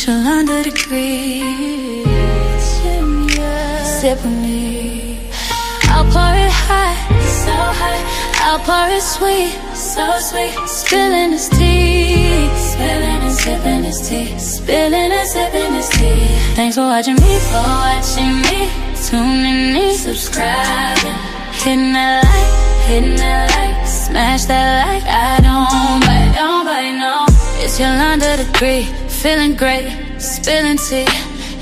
chill under the trees. Sip with me. I'll pour it hot, so hot. I'll pour it sweet, so sweet. Spilling this tea, spilling and sipping this tea, spilling and sipping this tea. Thanks for watching me, tuning in, subscribing, hitting that like, smash that like. I don't bite, no. It's Yolanda the Greek, feeling great, spilling tea.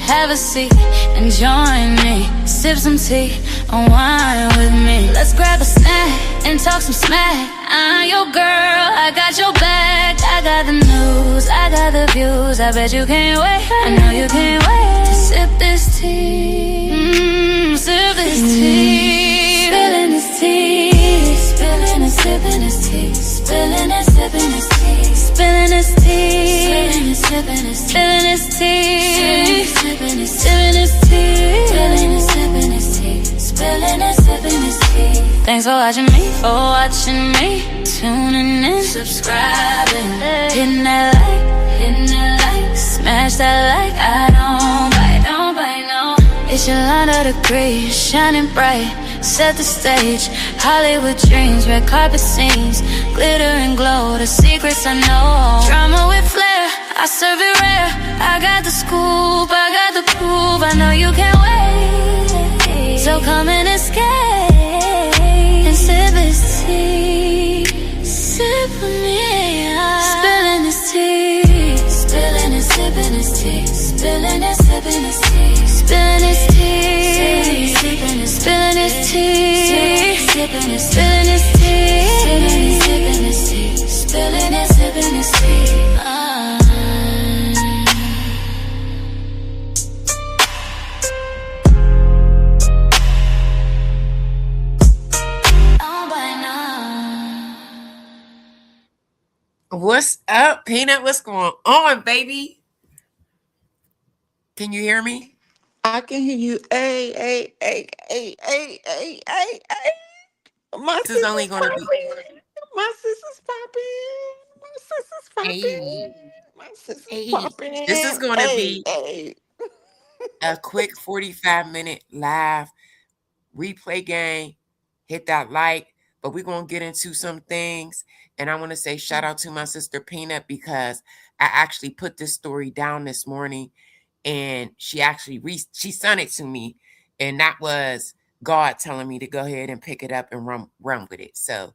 Have a seat and join me. Sip some tea, unwind with me. Let's grab a snack and talk some smack. I'm your girl, I got your back. I got the news, I got the views. I bet you can't wait, I know you can't wait to sip this tea. Sip this tea. Spilling this tea. Spilling and sipping this tea. Spilling and sipping this tea. Spilling this tea. Spilling and sipping this tea. Spilling this tea. Spilling and sipping this tea. Spilling and sipping this tea. Spilling and sipping this tea. Thanks for watching me, tuning in, subscribing, hitting that like, smash that like. I don't bite, no. It's Yolanda the Greek, shining bright, set the stage. Hollywood dreams, red carpet scenes, glitter and glow, the secrets I know. Drama with flair, I serve it rare. I got the scoop, I got the proof. I know you can't wait, so come and escape and sip this tea. Sip with me, spilling this tea, spilling and sipping this tea, spilling and sipping this tea, spilling this tea, spilling this tea, spilling this tea, spilling this tea, spilling this tea, spilling and sipping this tea. What's up, Peanut? What's going on, baby? Can you hear me? I can hear you. Hey. My This is only going to be. My sister's popping. My sister's popping. Hey. My sister's Hey. popping. This is going to be a quick 45-minute live replay game. Hit that like, but we're going to get into some things. And I want to say shout out to my sister Peanut because I actually put this story down this morning and she actually she sent it to me. And that was God telling me to go ahead and pick it up and run with it. So,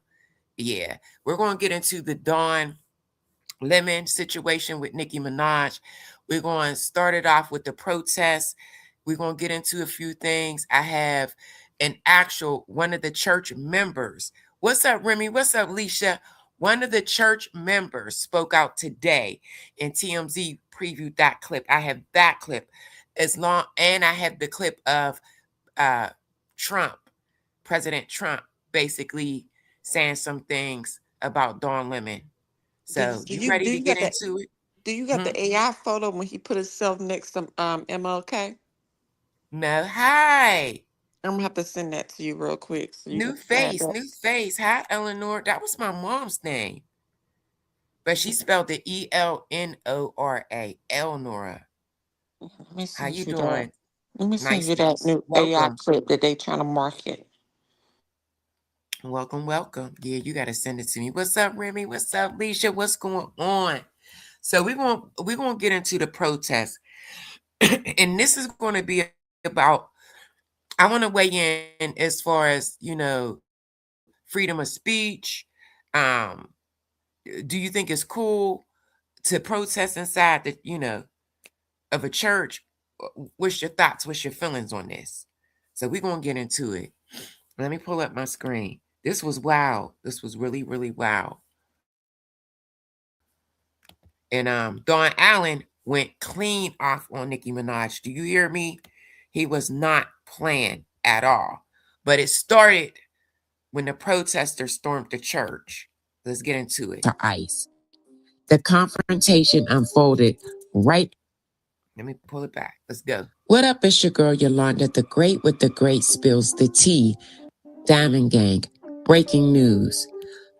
yeah, we're going to get into the Don Lemon situation with Nicki Minaj. We're going to start it off with the protest. We're going to get into a few things. I have one of the church members. What's up, Remy? What's up, Leisha? One of the church members spoke out today, and TMZ previewed that clip. I have that clip and I have the clip of President Trump, basically saying some things about DonLemon. So you ready to get into it? Do you got the AI photo when he put himself next to MLK? No, hi. I'm gonna have to send that to you real quick. So New face. Hi, Eleanor. That was my mom's name. But she spelled it Elnora. Elnora. How you doing? Let me send you that new AI clip that they trying to market. Welcome. Yeah, you got to send it to me. What's up, Remy? What's up, Leisha? What's going on? So we're gonna get into the protest. And this is going to be about, I want to weigh in as far as, freedom of speech. Do you think it's cool to protest inside of a church? What's your thoughts? What's your feelings on this? So we're going to get into it. Let me pull up my screen. This was wild. This was really, really wild. And Don Allen went clean off on Nicki Minaj. Do you hear me? He was not playing at all. But it started when the protesters stormed the church. Let's get into it. To ICE. The confrontation unfolded right. Let me pull it back. Let's go. What up? It's your girl Yolanda, the great with the great spills the tea. Diamond Gang. Breaking news.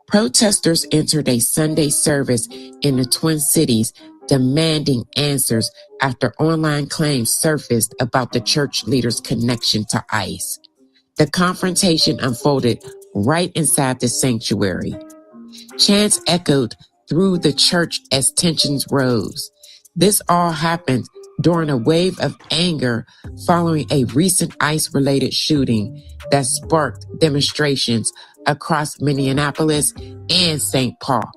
Protesters entered a Sunday service in the Twin Cities demanding answers after online claims surfaced about the church leader's connection to ICE. The confrontation unfolded right inside the sanctuary. Chants echoed through the church as tensions rose. This all happened during a wave of anger following a recent ICE related shooting that sparked demonstrations across Minneapolis and St. Paul.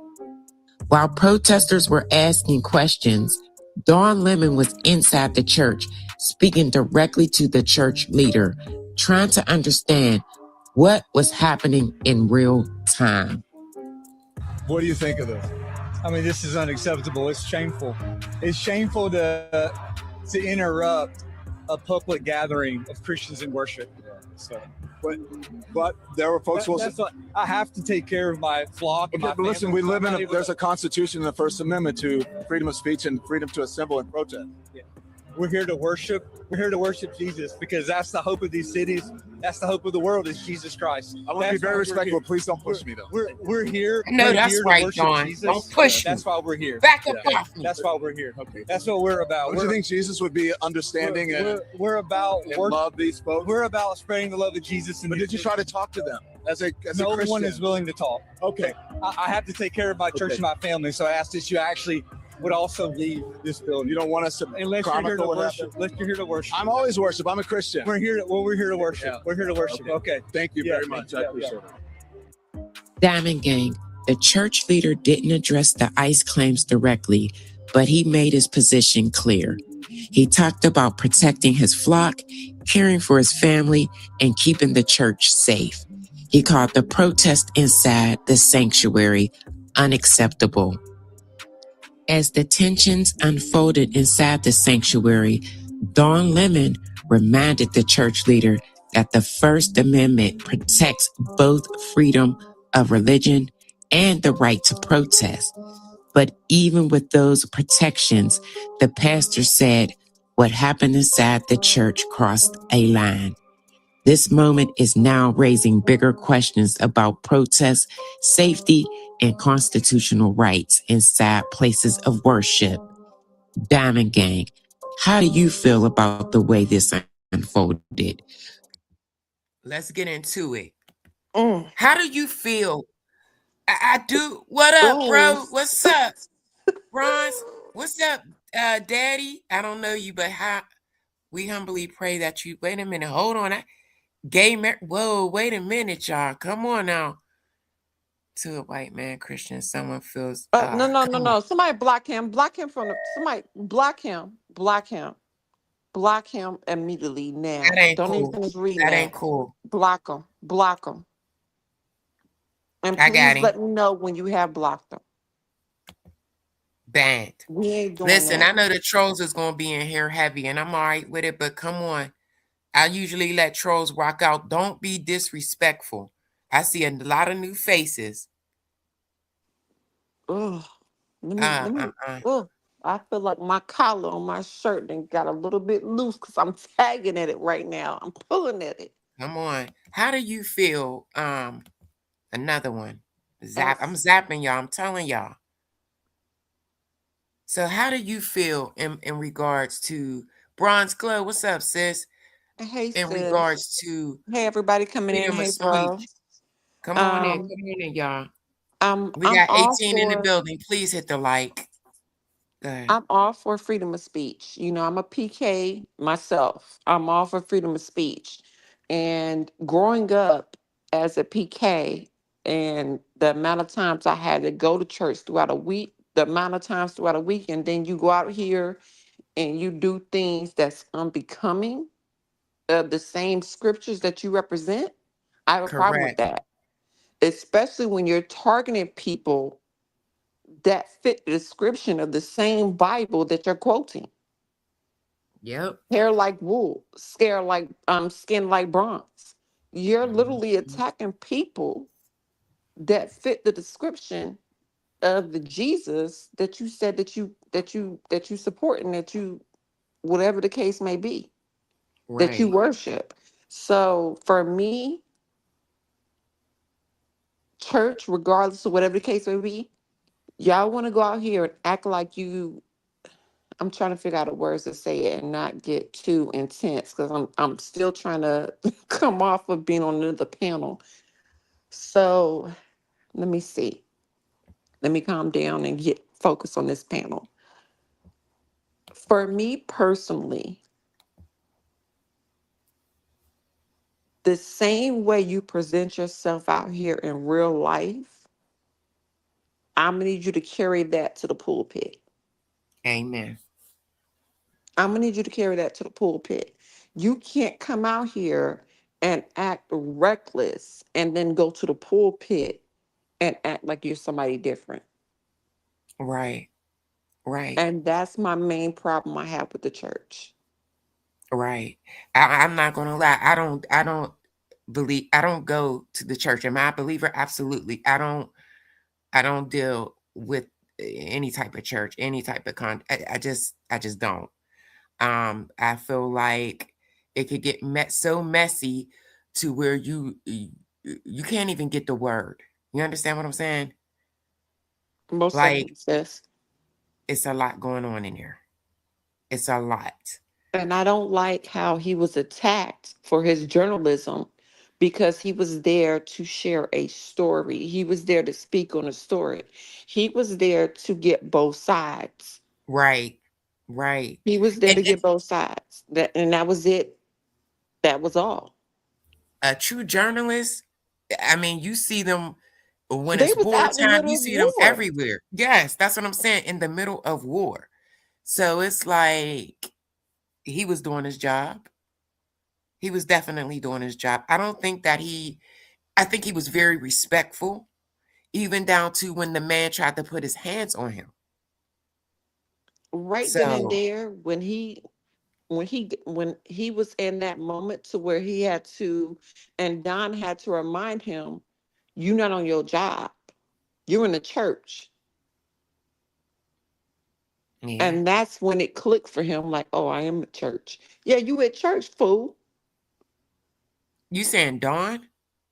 While protesters were asking questions, Dawn Lemon was inside the church, speaking directly to the church leader, trying to understand what was happening in real time. What do you think of this? I mean, this is unacceptable. It's shameful. It's shameful to interrupt a public gathering of Christians in worship. So, but there were folks who that's what I have to take care of my flock. Okay, my but listen, family. we live in there's a constitution in the First Amendment to freedom of speech and freedom to assemble and protest. Yeah. We're here to worship. We're here to worship Jesus because that's the hope of these cities. That's the hope of the world is Jesus Christ. I want to be very respectful. Please don't push me, though. We're here. No, we're that's here right, to worship Dawn. Jesus. Don't push me. That's why we're here. Back up off me. That's why we're here. Okay. That's what we're about. Don't you think Jesus would be understanding we're about and love these folks? We're about spreading the love of Jesus. But did you try to talk to them as a no Christian? one is willing to talk. Okay. I have to take care of my church and my family, so I asked that you actually would also leave this building. You don't want us to unless you're here to worship. Unless you're here to worship. I'm always worship. I'm a Christian. We're here to worship. Yeah. We're here to worship. Okay. Thank you very much. I appreciate it. Diamond Gang, the church leader didn't address the ICE claims directly, but he made his position clear. He talked about protecting his flock, caring for his family, and keeping the church safe. He called the protest inside the sanctuary unacceptable. As the tensions unfolded inside the sanctuary, Dawn Lemon reminded the church leader that the First Amendment protects both freedom of religion and the right to protest. But even with those protections, the pastor said what happened inside the church crossed a line. This moment is now raising bigger questions about protest, safety, and constitutional rights inside places of worship. Diamond Gang, how do you feel about the way this unfolded? Let's get into it. How do you feel? I do. What up, bro? What's up? Bronze, what's up, Daddy? I don't know you, but we humbly pray that you, wait a minute, hold on. Whoa, wait a minute, y'all. Come on now. To a white man, Christian, someone feels. No. Somebody block him. Block him somebody block him. Block him. Block him immediately now. That ain't Don't cool. even finish reading That that. ain't cool. Block him. Block him. And I got please him. let me know when you have blocked him. Banned. We ain't doing Listen, that. I know the trolls is gonna be in here heavy, and I'm all right with it, but come on. I usually let trolls rock out. Don't be disrespectful. I see a lot of new faces. Ugh. Let me. Ugh. I feel like my collar on my shirt then got a little bit loose because I'm tagging at it right now. I'm pulling at it. Come on. How do you feel? Another one. I'm zapping y'all. I'm telling y'all. So how do you feel in regards to Bronze Glow? What's up, sis? Hey, In sis. regards to Hey, everybody coming in. freedom of Hey, bro. speech. Come on in, y'all. We I'm got all 18 in the for. building. Please hit the like. Go ahead. I'm all for freedom of speech. You know, I'm a PK myself. I'm all for freedom of speech. And growing up as a PK and the amount of times I had to go to church throughout a week, the amount of times throughout a week, and then you go out here and you do things that's unbecoming of the same scriptures that you represent, I have a problem with Correct. that. Especially when you're targeting people that fit the description of the same Bible that you're quoting. Yep. Hair like wool, skin like bronze. You're literally attacking people that fit the description of the Jesus that you said that you support and that you whatever the case may be that you Right. worship. So for me, church, regardless of whatever the case may be, y'all want to go out here and act like you I'm trying to figure out the words to say it and not get too intense because I'm still trying to come off of being on another panel. So let me see. Let me calm down and get focused on this panel. For me personally, the same way you present yourself out here in real life, I'm gonna need you to carry that to the pulpit. Amen. I'm gonna need you to carry that to the pulpit. You can't come out here and act reckless and then go to the pulpit and act like you're somebody different. Right. Right. And that's my main problem I have with the church. Right. I'm not gonna lie. I don't go to the church. Am I a believer? Absolutely. I don't deal with any type of church, any type of I just don't. I feel like it could get so messy to where you can't even get the word. You understand what I'm saying? Most Like definitely, sis. it's a lot going on in here. It's a lot. And I don't like how he was attacked for his journalism because he was there to share a story. He was there to speak on a story. He was there to get both sides. Right. Right. He was there And to get both sides. That was it. That was all. a true journalist, I mean, you see them when They it's was out in the wartime, middle you of see them war. everywhere. Yes, that's what I'm saying. In the middle of war. So it's like he was doing his job. He was definitely doing his job. I think he was very respectful, even down to when the man tried to put his hands on him. Right then and So, there, when he was in that moment to where he had to, and Don had to remind him, "You're not on your job. You're in the church." yeah. And that's when it clicked for him, like, "Oh, I am at church." Yeah, you at church, fool. You saying Dawn?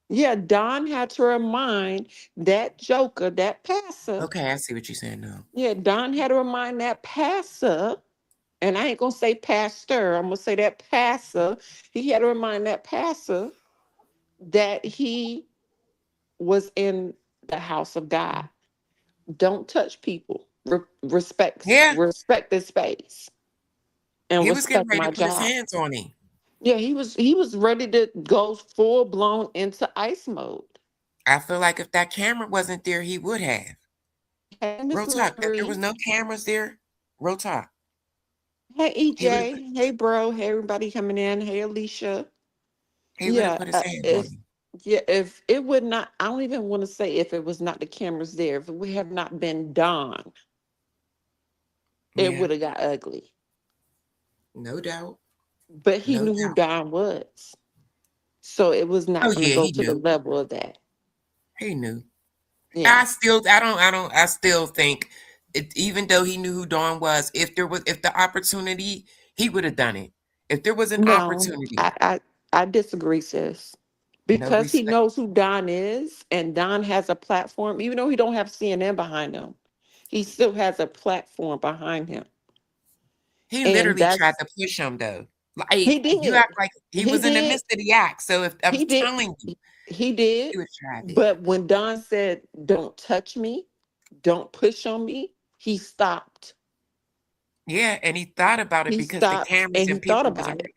Yeah, Don had to remind that joker, that passer. Okay, I see what you're saying now. Yeah, Don had to remind that passer, and I ain't gonna say pastor, I'm gonna say that passer. He had to remind that passer that he was in the house of God. Don't touch people. Yeah, Respect this space and he was getting respect ready my to put his job. hands on him. Yeah, he was ready to go full blown into ice mode. I feel like if that camera wasn't there, he would have. Hey, Real Miss talk. If there was Lori. no cameras there, real talk, Hey, he would have EJ. Hey, bro. Hey, everybody coming in. Hey, Alicia. Yeah, put his hands on if him. yeah, if it would not, I don't even want to say if it was not the cameras there. If it would have not been Don, it Yeah, would have got ugly. no doubt, But he no knew who doubt. Don was, so it was Oh not going to yeah, go he to the knew. level of that. He knew. Yeah. I still think, even though he knew who Dawn was, if the opportunity, he would have done it. If there was an No, opportunity, I disagree, sis. no Because he respect. knows who Don is, and Don has a platform, even though he don't have CNN behind him, he still has a platform behind him. He And literally tried that's to push him though. Like he you did. act like he He was in the did. midst of the act. So if I'm He did. telling you, He did. he would try it. But when Don said, "Don't touch me, don't push on me," he stopped. Yeah, and he thought about it He because the stopped cameras and he and thought people was about around it.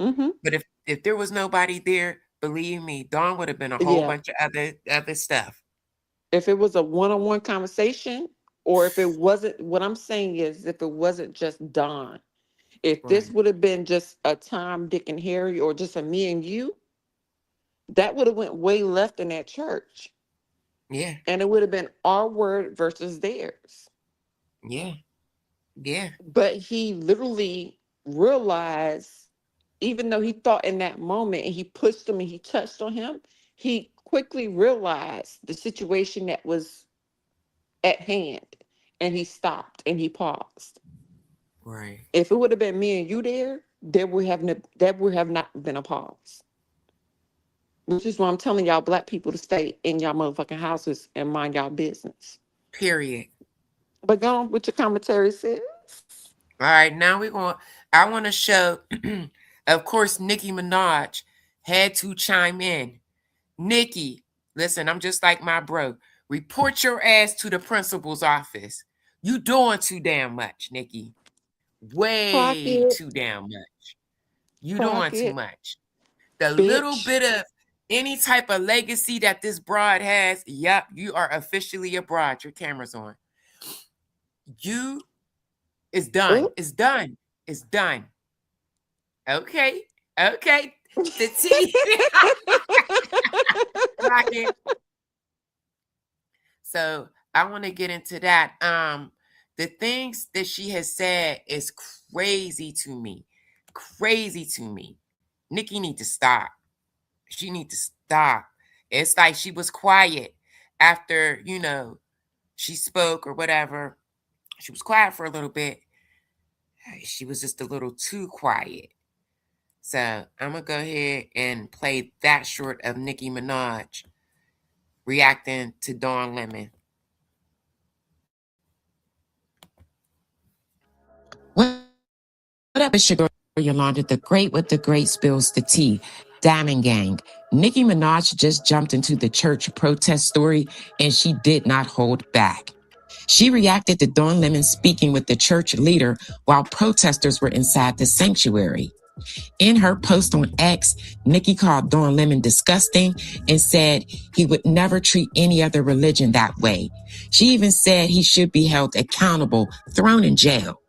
it. Hmm. But if there was nobody there, believe me, Dawn would have been a whole Yeah. bunch of other stuff. If it was a one-on-one conversation, or if it wasn't, what I'm saying is, if it wasn't just Don, if this Right. would have been just a Tom, Dick, and Harry, or just a me and you, that would have went way left in that church, Yeah. and it would have been our word versus theirs. Yeah. Yeah. But he literally realized, even though he thought in that moment and he pushed him and he touched on him, he quickly realized the situation that was at hand, and he stopped and he paused. Right. If it would have been me and you there would have not been a pause. Which is why I'm telling y'all black people to stay in y'all motherfucking houses and mind y'all business. Period. But go on with your commentary, sis. All right, now we're going. I want to show. Of course, Nicki Minaj had to chime in. Nicki, listen, I'm just like my bro. Report your ass to the principal's office. You doing too damn much, Nicki. Clock Way it, too damn much. You doing clock too it, much. The little bitch. bit of any type of legacy that this broad has, yep, you are officially a broad. Your camera's on. You is done. Oop. It's done. It's done. Okay. Okay. The T rocking. So I want to get into that. The things that she has said is crazy to me. Crazy to me. Nicki need to stop. She need to stop. It's like she was quiet after, she spoke or whatever. She was quiet for a little bit. She was just a little too quiet. So I'm gonna go ahead and play that short of Nicki Minaj reacting to Dawn Lemon. What up, it's your girl Yolanda, the great with the great spills the tea. Diamond Gang. Nicki Minaj just jumped into the church protest story and she did not hold back. She reacted to Dawn Lemon speaking with the church leader while protesters were inside the sanctuary. In her post on X, Nicki called Dawn Lemon disgusting and said he would never treat any other religion that way. She even said he should be held accountable, thrown in jail.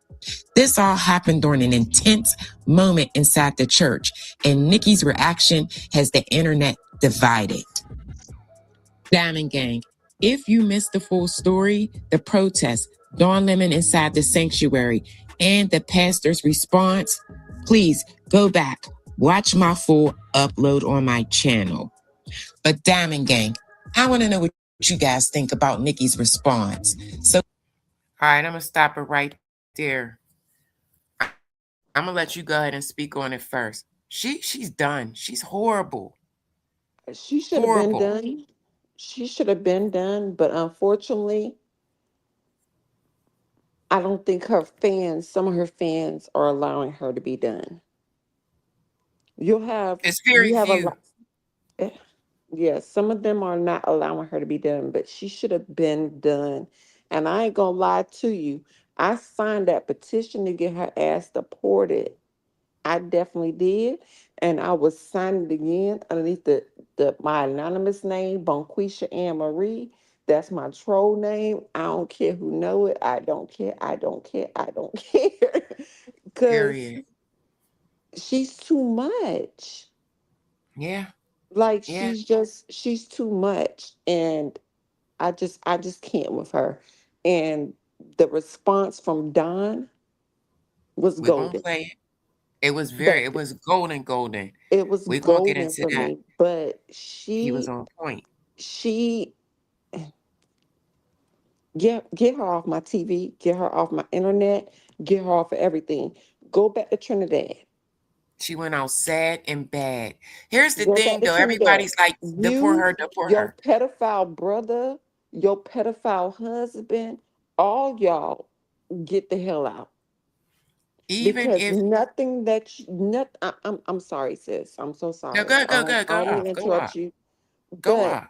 This all happened during an intense moment inside the church, and Nicki's reaction has the internet divided. Diamond Gang. If you missed the full story, the protest, Dawn Lemon inside the sanctuary, and the pastor's response, please go back, watch my full upload on my channel. But Diamond Gang, I want to know what you guys think about Nicki's response. So, all right, I'm gonna stop it right there. I'm gonna let you go ahead and speak on it first. She's done. She's horrible. She should have been Horrible. done. She should have been done, but unfortunately, I don't think her fans, some of her fans, are allowing her to be done. You'll have It's very you have a few. lot. eh, Yeah, some of them are not allowing her to be done, but she should have been done. And I ain't gonna lie to you. I signed that petition to get her ass deported. I definitely did. And I was signing it again underneath the my anonymous name, Bonquisha Ann Marie. That's my troll name. I don't care who know it. I don't care. I don't care. I don't care. Cause Period. she's too much. Yeah. Like Yeah. she's too much. And I just can't with her. And the response from Don was We're gonna golden. play it. It was The it was golden, golden. It was We're gonna get golden into for that. me, but He was on point. she get her off my TV, get her off my internet, get her off of everything. Go back to Trinidad. She went out sad and bad. Here's the Go back thing to though. Trinidad. Everybody's like, You, deport your her. pedophile brother, your pedophile husband, all y'all get the hell out. Even Because if nothing that you, not, I'm sorry, sis. I'm so no, sorry. go, go, go, I go don't mean off. to Go interrupt off. you, Go but off.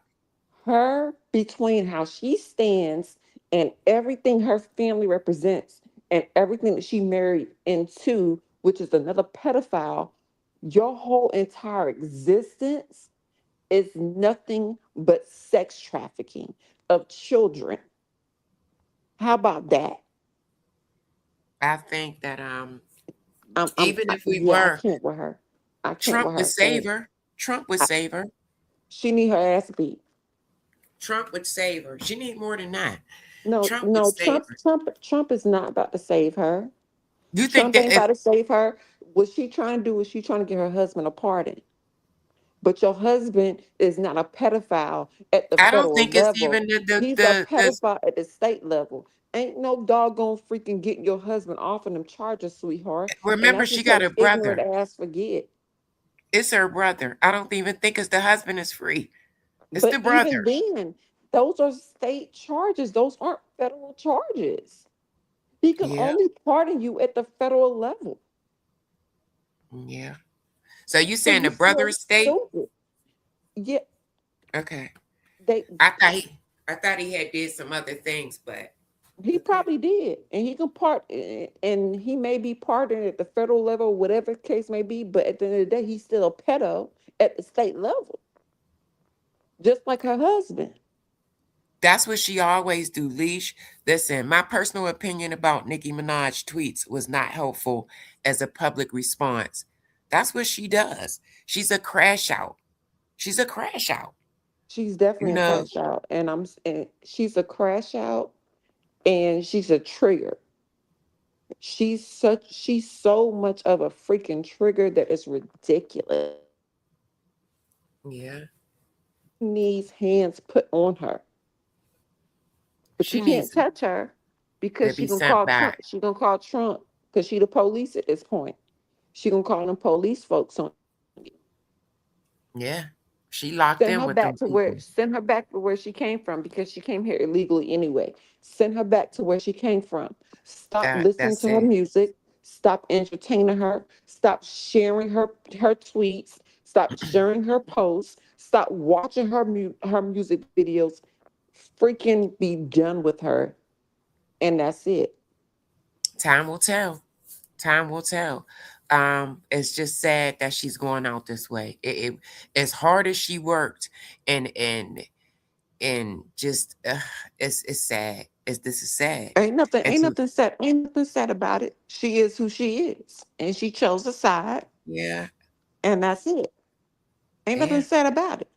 her between how she stands and everything her family represents and everything that she married into, which is another pedophile, your whole entire existence is nothing but sex trafficking of children. How about that? I think that even if we Yeah, I were, can't with her. I can't Trump with would her. save her. Trump would I, save her. she need her ass beat. Trump would save her. She need more than that. No, Trump would no, save her. Trump is not about to save her. You think Trump that ain't if about to save her. What she trying to do is she trying to get her husband a pardon. But your husband is not a pedophile at the I don't federal think it's level. even He's a pedophile at the state level. Ain't no doggone freaking getting your husband off of them charges, sweetheart. And remember that's she what got your a ignorant brother. ass forget. It's her brother. I don't even think it's the husband is free. It's But the even brother. then, those are state charges. Those aren't federal charges. He can Yeah. only pardon you at the federal level. Yeah. So you So saying you the brother still is state? stupid. Yeah, Okay. they I thought he I thought he had did some other things, but he okay. probably did. And he can and he may be pardoned at the federal level, whatever case may be, but at the end of the day, he's still a pedo at the state level, just like her husband. That's what she always do, Leash. Listen, my personal opinion about Nicki Minaj tweets was not helpful as a public response. That's what she does. She's a crash out. She's a crash out. She's You definitely a know, crash out, and she's a crash out, and she's a trigger. She's so much of a freaking trigger that it's ridiculous. yeah. She needs hands put on her, but you She can't needs touch her because to she be gonna sent call Trump. back. She gonna call Trump because she the police at this point. She gonna call them police folks on you. Yeah. She locked in with them people. Send her back to where she came from because she came here illegally anyway. Send her back to where she came from. Stop listening That's to her it. music. Stop entertaining her. Stop sharing her tweets. Stop sharing her posts. Stop watching her music videos. Freaking be done with her, and that's it. Time will tell. Time will tell. It's just sad that she's going out this way. As hard as she worked, and just it's sad. This is sad. And to Ain't nothing said about it. She is who she is, and she chose a side, yeah, and that's it. Ain't nothing yeah. said about it.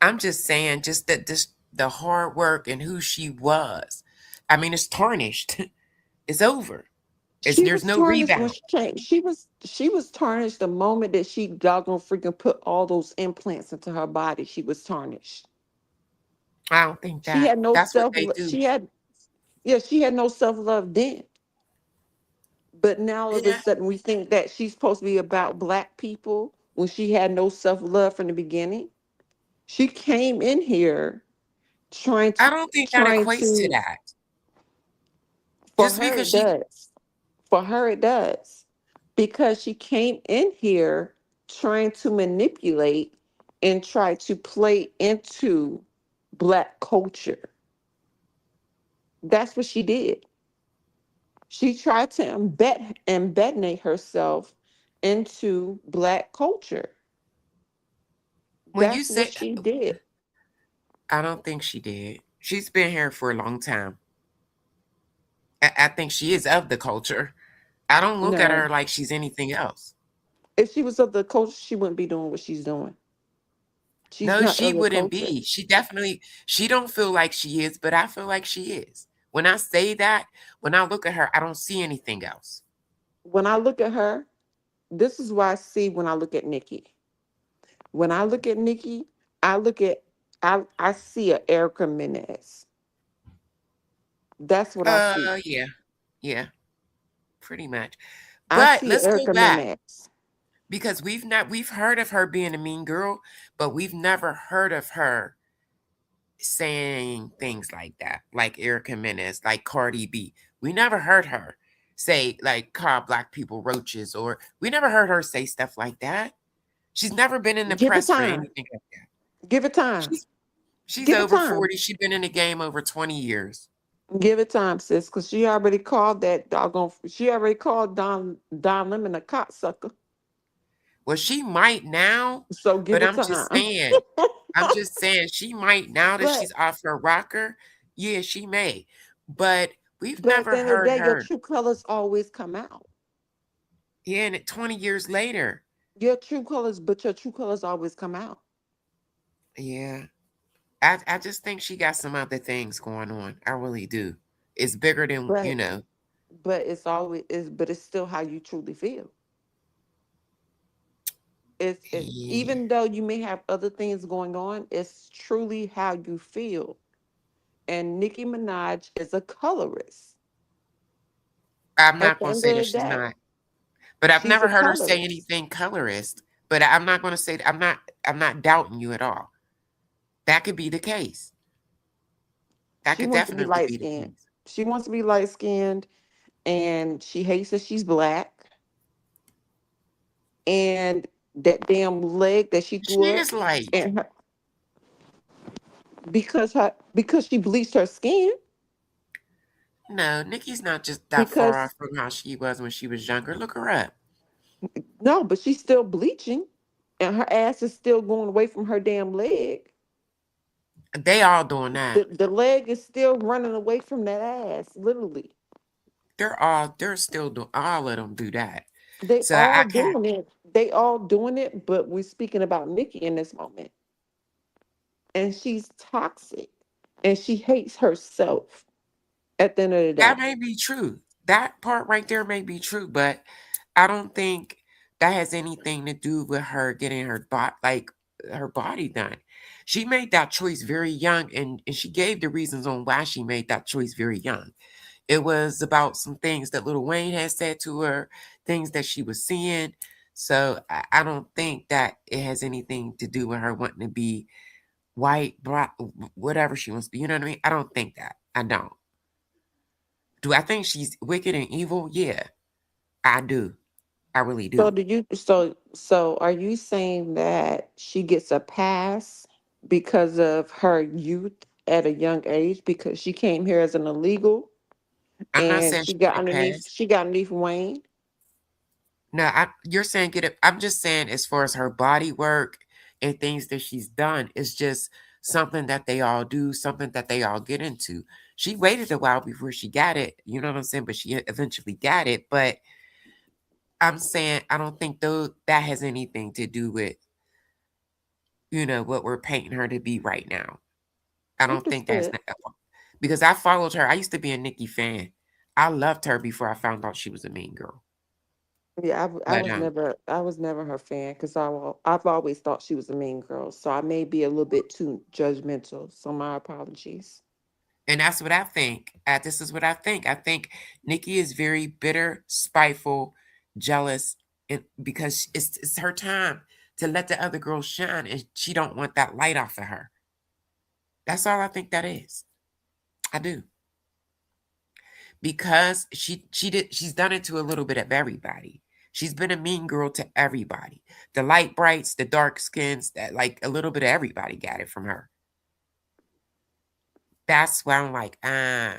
I'm just saying, just that this the hard work and who she was. I mean, it's tarnished. It's over. It's She there's was no tarnished when rebound. she came. She was tarnished the moment that she doggone freaking put all those implants into her body. She was tarnished. I don't think She that had no that's what self. they do. She had Yeah. She had no self love then. But now all of a Yeah. sudden we think that she's supposed to be about black people when she had no self love from the beginning. She came in here trying I to don't think that trying equates to to that. for Just her because it she does. For her it does. Because she came in here trying to manipulate and try to play into black culture. That's what she did. She tried to embed herself into black culture. when you That's what say she did. I don't think she did. She's been here for a long time. I think she is of the culture. I don't look at No, her like she's anything else. if she was of the culture, she wouldn't be doing what she's doing. She's No, not she of the wouldn't culture. be. She don't feel like she is, but I feel like she is. When I say that, when I look at her, I don't see anything else. When I look at her, this is what I see when I look at Nikki. When I look at Nikki, I look at I see a Erica Mendez. That's what I see. Yeah, yeah, pretty much. I But see let's go Erica back Mendez. because we've heard of her being a mean girl, but we've never heard of her saying things like that, like Erica Mendez, like Cardi B. We never heard her say like call black people roaches, or we never heard her say stuff like that. She's never been in the Give it press for time. anything like that. Give it time. She's she's Give it over time. 40. She's been in the game over 20 years. Give it time, sis, because she already called that doggone. She already called Don Lemon a cocksucker. Well, she might now, So give but it time. I'm just saying she might now that but she's off her rocker. Yeah, she may. But we've but at never the end of the heard day, your her. true colors always come out. Yeah, and 20 years later. But your true colors always come out. Yeah. I just think she got some other things going on. I really do. It's bigger than, But but it's still how you truly feel. It's yeah. even though you may have other things going on, it's truly how you feel. And Nicki Minaj is a colorist. I'm At not the going to end say of that the she's day, not. But I've she's never a heard her say colorist. anything colorist. But I'm not going to say I'm not doubting you at all. That could be the case. That She could wants to be definitely light be the skinned. case. She wants to be light skinned. and she hates that she's black, and that damn leg that she She threw up, is light. and because she bleached her skin. No, Nikki's not just that far Because off from how she was when she was younger. Look her up. no, but she's still bleaching, and her ass is still going away from her damn leg. They all doing that. The leg is still running away from that ass, literally. They're still doing, all of them do that. They So all I can't. doing it. They all doing it, but we're speaking about Nikki in this moment. And she's toxic. And she hates herself at the end of the That day. may be true. That part right there may be true, but I don't think that has anything to do with her getting her body done. She made that choice very young, and she gave the reasons on why she made that choice very young. It was about some things that Lil Wayne had said to her, things that she was seeing. So I don't think that it has anything to do with her wanting to be white, black, whatever she wants to be. You know what I mean? I don't think that. I don't. Do I think she's wicked and evil? Yeah, I do. I really So do. are you saying that she gets a pass because of her youth at a young age because she came here as an illegal I'm not and saying she get a pass. she got underneath Wayne? No, you're saying get it. I'm just saying as far as her body work and things that she's done, it's just something that they all do, something that they all get into. She waited a while before she got it. You know what I'm saying? But she eventually got it. But I'm saying I don't think though that has anything to do with what we're painting her to be right now. I don't think that's Understood. because I followed her. I used to be a Nicki fan. I loved her before I found out she was a mean girl. Yeah, But I was never her fan because I've always thought she was a mean girl. So I may be a little bit too judgmental. So my apologies. and that's what I think. This is what I think. I think Nicki is very bitter, spiteful, jealous, and because it's her time to let the other girls shine, and she don't want that light off of her. That's all I think that is. I do because she's done it to a little bit of everybody. She's been a mean girl to everybody. The light brights, the dark skins, that like a little bit of everybody got it from her. That's why I'm like, I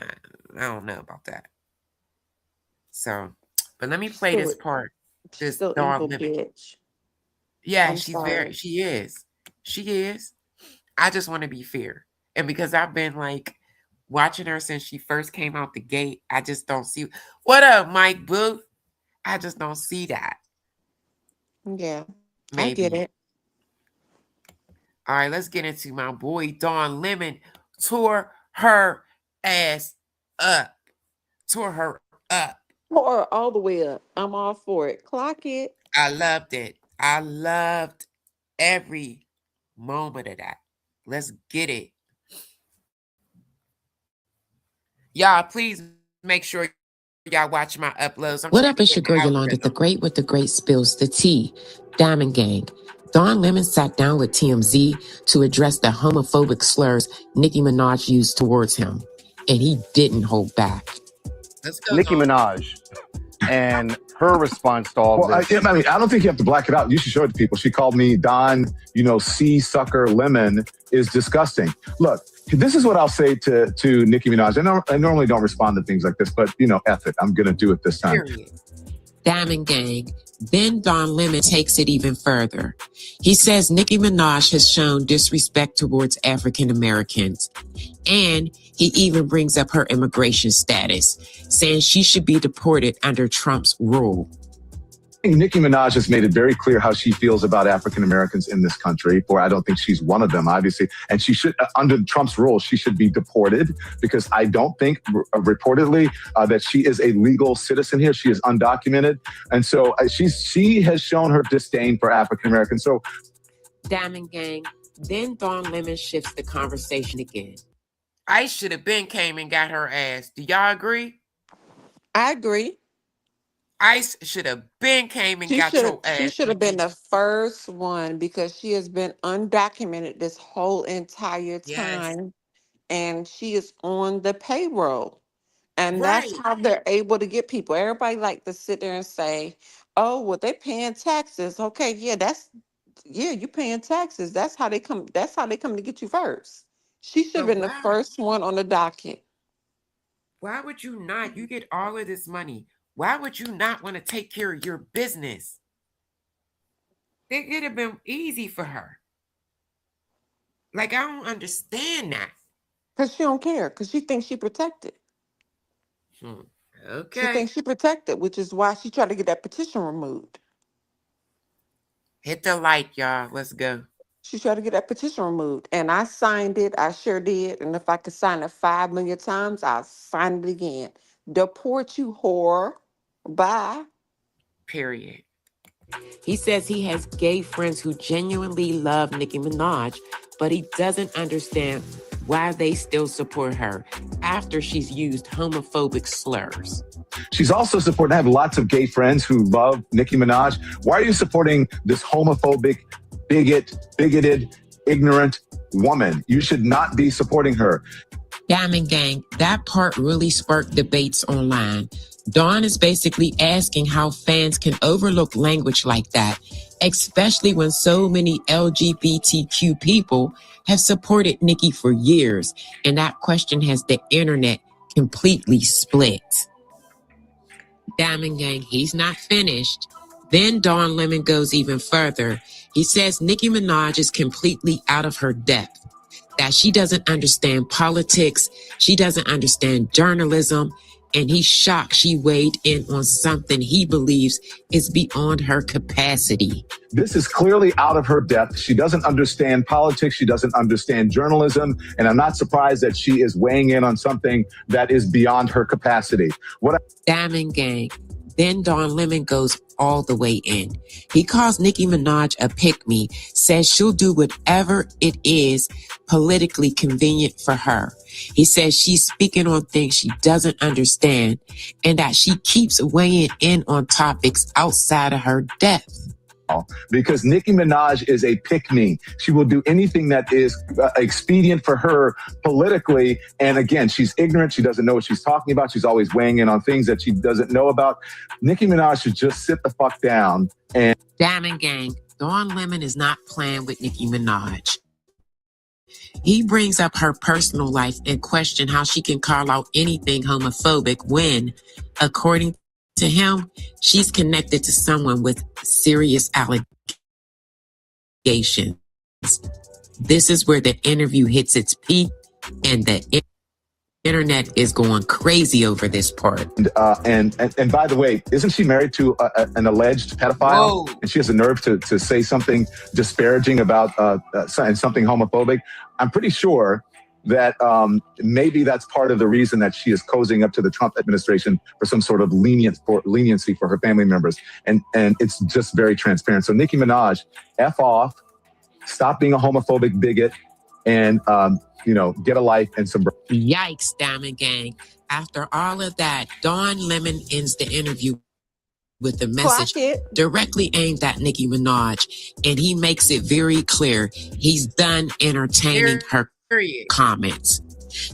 don't know about that. So, but let me She's play still this part. she's This still Dawn evil Limit. bitch. Yeah, I'm sorry. she is. She is. I just want to be fair. And because I've been like watching her since she first came out the gate, I just don't see what up, Mike Boo. I just don't see that. Yeah, I get Maybe. it. All right, let's get into my boy Dawn Lemon tore her ass up. Tore her up. Or all the way up. I'm all for it. Clock it. I loved it. I loved every moment of that. Let's get it. Y'all, please make sure y'all watch my uploads. I'm trying to get in the What up, it's your girl algorithm. Yolanda, the great with the great spills, the tea, Diamond Gang. Dawn Lemon sat down with TMZ to address the homophobic slurs Nicki Minaj used towards him, and he didn't hold back. Let's go, Nicki Dawn. Minaj and her response to all Well, this. I mean, I don't think you have to black it out. You should show it to people. She called me Don, sea sucker lemon is disgusting. Look, this is what I'll say to Nicki Minaj. I normally don't respond to things like this, but F it. I'm going to do it this time. Period. Diamond Gang. Then Don Lemon takes it even further. He says Nicki Minaj has shown disrespect towards African Americans. And he even brings up her immigration status, saying she should be deported under Trump's rule. Nicki Minaj has made it very clear how she feels about African Americans in this country, or I don't think she's one of them, obviously. And she should, under Trump's rules, she should be deported because I don't think, reportedly, that she is a legal citizen here. She is undocumented. And so she has shown her disdain for African Americans. So, Diamond Gang, then Dawn Lemon shifts the conversation again. I should have been came and got her ass. Do y'all agree? I agree. Ice should have been came and got your She ass, should have been Nikki. the first one because she has been undocumented this whole entire Yes. time and she is on the payroll. And that's Right. how they're able to get people. Everybody like to sit there and say, "Oh, well, they paying taxes." Okay, yeah, you paying taxes. That's how they come. That's how they come to get you first. She should have But been the first one on the docket. why would you not? You get all of this money. Why would you not want to take care of your business? It'd have been easy for her. Like, I don't understand that. Because she don't care. Because she thinks she protected. Hmm. She Okay. thinks she protected, which is why she tried to get that petition removed. Hit the like, y'all. Let's go. She tried to get that petition removed. And I signed it. I sure did. And if I could sign it 5 million times, I'll sign it again. Deport you, whore. Bye. Period. He says he has gay friends who genuinely love Nicki Minaj, but he doesn't understand why they still support her after she's used homophobic slurs. She's also supporting, I have lots of gay friends who love Nicki Minaj. Why are you supporting this homophobic, bigoted, ignorant woman? You should not be supporting her. Diamond Gang, that part really sparked debates online. Dawn is basically asking how fans can overlook language like that, especially when so many LGBTQ people have supported Nicki for years, and that question has the internet completely split. Diamond Gang, he's not finished. Then Dawn Lemon goes even further. He says Nicki Minaj is completely out of her depth, that she doesn't understand politics, she doesn't understand journalism, and he's shocked she weighed in on something he believes is beyond her capacity. This is clearly out of her depth. She doesn't understand politics. She doesn't understand journalism. And I'm not surprised that she is weighing in on something that is beyond her capacity. Diamond Gang. Then Dawn Lemon goes all the way in. He calls Nicki Minaj a pick-me, says she'll do whatever it is politically convenient for her. He says she's speaking on things she doesn't understand and that she keeps weighing in on topics outside of her depth. Because Nicki Minaj is a pick-me. She will do anything that is expedient for her politically. And again, she's ignorant. She doesn't know what she's talking about. She's always weighing in on things that she doesn't know about. Nicki Minaj should just sit the fuck down. And Diamond Gang, Dawn Lemon is not playing with Nicki Minaj. He brings up her personal life and question how she can call out anything homophobic when, according to him, she's connected to someone with serious allegations. This is where the interview hits its peak and the internet is going crazy over this part. And by the way, isn't she married to an alleged pedophile? Whoa. And she has the nerve to say something disparaging about something homophobic. I'm pretty sure that maybe that's part of the reason that she is cozying up to the Trump administration for some sort of leniency for her family members. And it's just very transparent. So Nicki Minaj, F off, stop being a homophobic bigot, and get a life and some. Yikes, Diamond Gang. After all of that, Dawn Lemon ends the interview with a message directly aimed at Nicki Minaj, and he makes it very clear he's done entertaining her comments.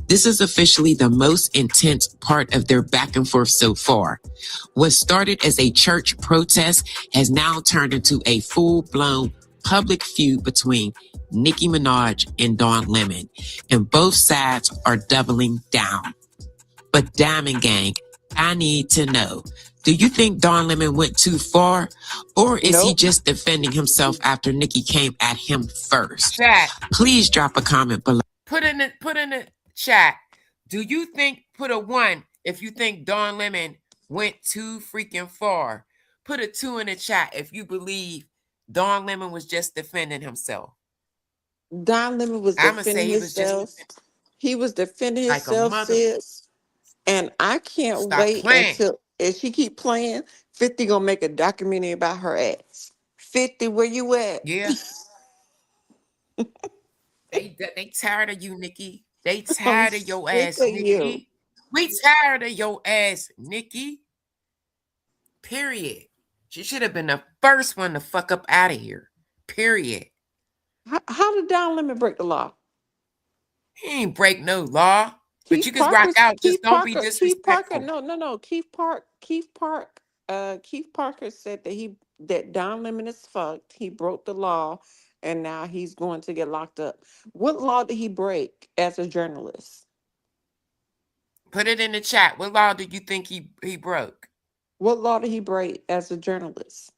This is officially the most intense part of their back and forth so far. What started as a church protest has now turned into a full-blown public feud between Nicki Minaj and Dawn Lemon, and both sides are doubling down. But Diamond Gang, I need to know, do you think Dawn Lemon went too far, or is he just defending himself after Nicki came at him first? Chat. Please drop a comment below. Put in the chat. Do you think, put a 1 if you think Dawn Lemon went too freaking far. Put a 2 in the chat if you believe Dawn Lemon was just defending himself. Dawn Lemon was defending himself. He was defending himself, sis. And I can't wait until, if she keep playing, 50 gonna make a documentary about her ass. 50, where you at? Yeah. They tired of you, Nicki. They tired of your ass, Nicki. We tired of your ass, Nicki. Period. She should have been the first one to fuck up out of here. Period. How did Dawn Lemon break the law? He ain't break no law. But you can rock out. Just don't be Keith Parker, disrespectful. no. Keith Parker said that Don Lemon is fucked. He broke the law, and now he's going to get locked up. What law did he break as a journalist? Put it in the chat. What law do you think he broke? What law did he break as a journalist?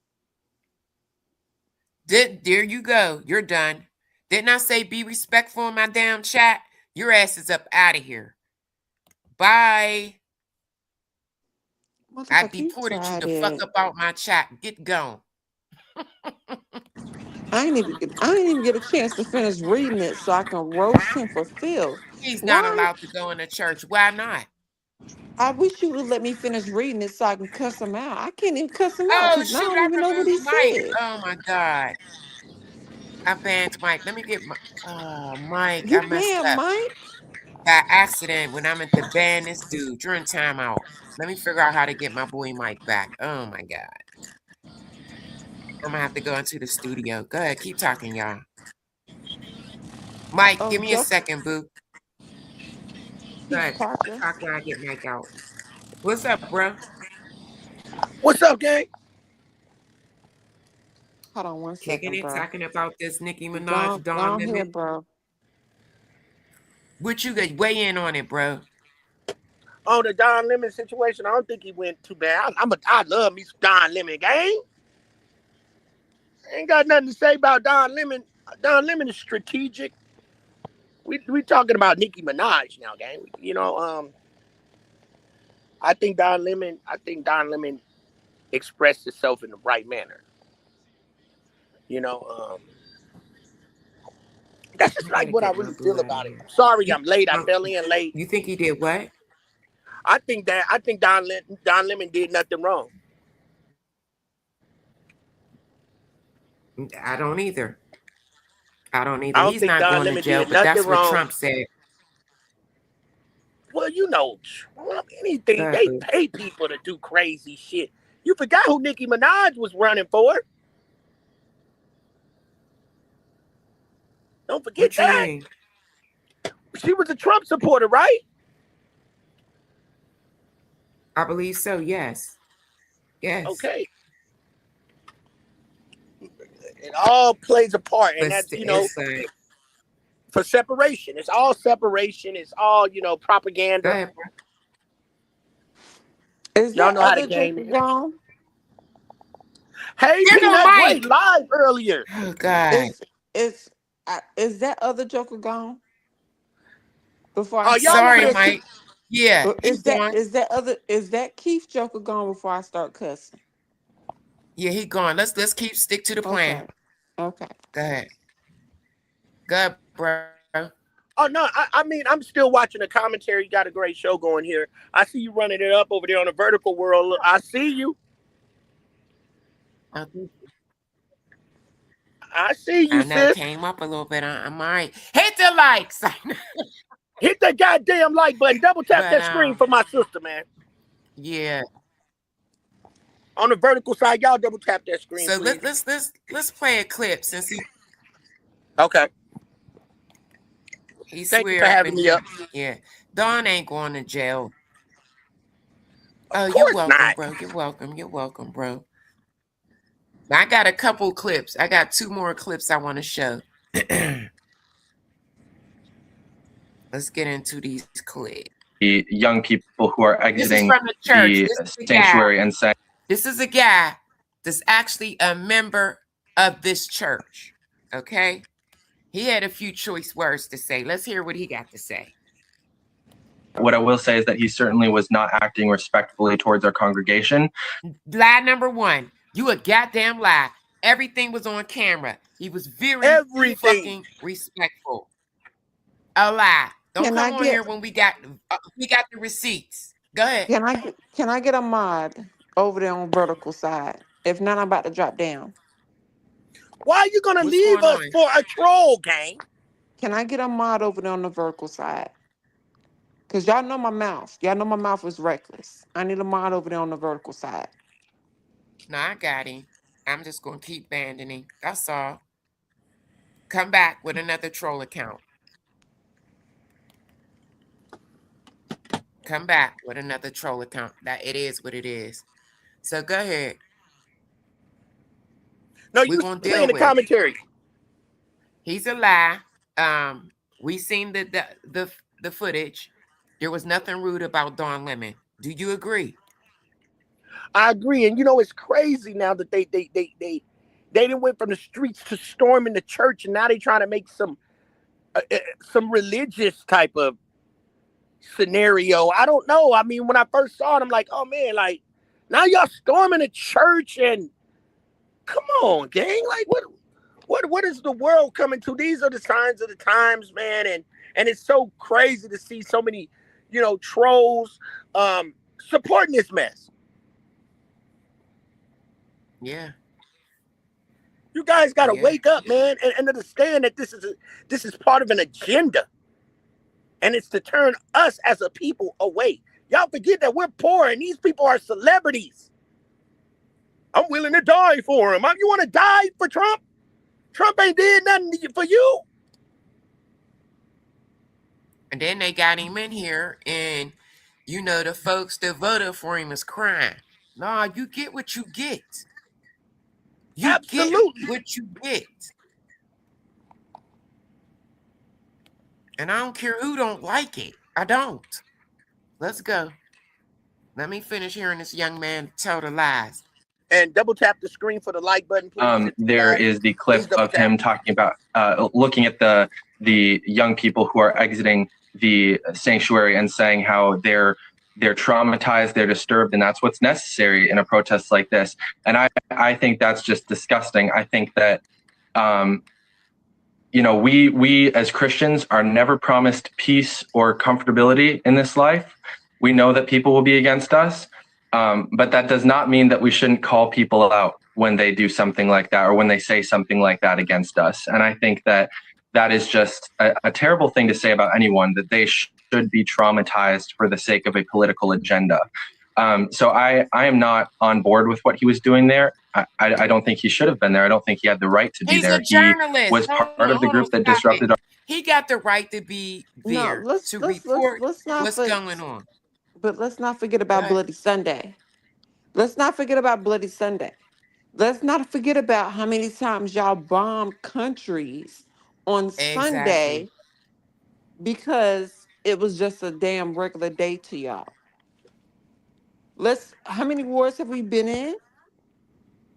There you go. You're done. Didn't I say be respectful in my damn chat? Your ass is up out of here. Bye. I deported you the fuck up out my chat. Get gone. I ain't even get a chance to finish reading it so I can roast him for filth. He's not Why? allowed to go in the church. Why not? I wish you would let me finish reading it so I can cuss him out. I can't even cuss him out Oh, because I shoot, don't I even know what removed he Mike. said. Oh, my God. I banned Mike. Let me get my... Mike, I You messed banned up. Mike? By accident, when I meant to ban this dude during timeout. Let me figure out how to get my boy Mike back. Oh, my God. I'm going to have to go into the studio. Go ahead. Keep talking, y'all. Mike, give me a second, boo. Go ahead. Parker. Talk while I get Mike out. What's up, bro? What's up, gang? Hold on one Kicking second, it, bro. talking about this Nicki Minaj, Go Dawn here, Lemon. bro. What you got? Weigh in on it, bro. On the Don Lemon situation, I don't think he went too bad. I love me some Don Lemon, gang. Ain't got nothing to say about Don Lemon. Don Lemon is strategic. We talking about Nicki Minaj now, gang. You know, I think Don Lemon expressed itself in the right manner. You know, that's just like what I really feel about it. I'm sorry I'm late. I fell in late. You think he did what? I think Don Lemon did nothing wrong. I don't either. I don't think He's not Don going to Lemon jail, did but nothing that's what wrong. Trump said. Well, you know, Trump, anything, they pay people to do crazy shit. You forgot who Nicki Minaj was running for. Don't forget what you that. mean? She was a Trump supporter, right? I believe so, yes. Yes. Okay. It all plays a part, and that's, you know, for separation. It's all separation. It's all, you know, propaganda. Go ahead, bro. Y'all know how the game is. Gone? Hey, Peanut, great live earlier. Oh, God. Is that other Joker gone? Before I sorry, Mike. Yeah. Is that Keith Joker gone before I start cussing? Yeah, he gone. Let's stick to the plan. Okay. Go ahead. Go ahead, bro. Oh, no, I mean, I'm still watching the commentary. You got a great show going here. I see you running it up over there on the vertical world. I see you. I see you, sis. Came up a little bit. I'm all right. Hit the likes. Hit that goddamn like button. Double tap that screen for my sister, man. Yeah. On the vertical side, y'all double tap that screen. So please. let's play a clip since he. Okay. Thank you for having me up. Yeah. Dawn ain't going to jail. Oh, you're welcome, bro. You're welcome. You're welcome, bro. I got a couple clips. I got 2 more clips I want to show. Let's get into these clips. The young people who are exiting the sanctuary and saying, this is a guy that's actually a member of this church. Okay? He had a few choice words to say. Let's hear what he got to say. What I will say is that he certainly was not acting respectfully towards our congregation. Lie number 1. You a goddamn lie. Everything was on camera. He was very fucking respectful. A lie. Don't come on here when we got the receipts. Go ahead. Can I get a mod over there on vertical side? If not, I'm about to drop down. Why are you gonna leave us for a troll, gang? Can I get a mod over there on the vertical side? Because y'all know my mouth. Y'all know my mouth is reckless. I need a mod over there on the vertical side. No, I got him. I'm just going to keep abandoning. That's all. Come back with another troll account. come back with another troll account. That it is what it is. So go ahead. No, We're you gonna playing deal the with it. commentary. He's a lie. We seen the footage. There was nothing rude about Dawn Lemon. Do you agree? I agree, and you know it's crazy now that they didn't went from the streets to storming the church, and now they trying to make some religious type of scenario. I don't know. I mean, when I first saw it, I'm like, oh man, like now y'all storming the church, and come on, gang, like what is the world coming to? These are the signs of the times, man, and it's so crazy to see so many, trolls supporting this mess. Yeah. You guys got to Yeah. wake up, man, and understand that this is part of an agenda, and it's to turn us as a people away. Y'all forget that we're poor, and these people are celebrities. I'm willing to die for him. You want to die for Trump? Trump ain't did nothing for you. And then they got him in here, and the folks that voted for him is crying. Nah, you get what you get. You Absolutely. get what you get. And I don't care who don't like it. I don't. Let's go. Let me finish hearing this young man tell the lies. And double tap the screen for the like button, please. There is the clip of him talking about looking at the young people who are exiting the sanctuary and saying how they're traumatized, they're disturbed, and that's what's necessary in a protest like this. And I think that's just disgusting. I think that we as Christians are never promised peace or comfortability in this life. We know that people will be against us. But that does not mean that we shouldn't call people out when they do something like that or when they say something like that against us. And I think that is just a terrible thing to say about anyone, that they should be traumatized for the sake of a political agenda. So I am not on board with what he was doing there. I don't think he should have been there. I don't think he had the right to be there. He's a journalist. He was part of the group that disrupted. He got the right to be there to report what's going on. But let's not forget about Bloody Sunday. Let's not forget about Bloody Sunday. Let's not forget about how many times y'all bombed countries on Sunday because it was just a damn regular day to y'all. How many wars have we been in?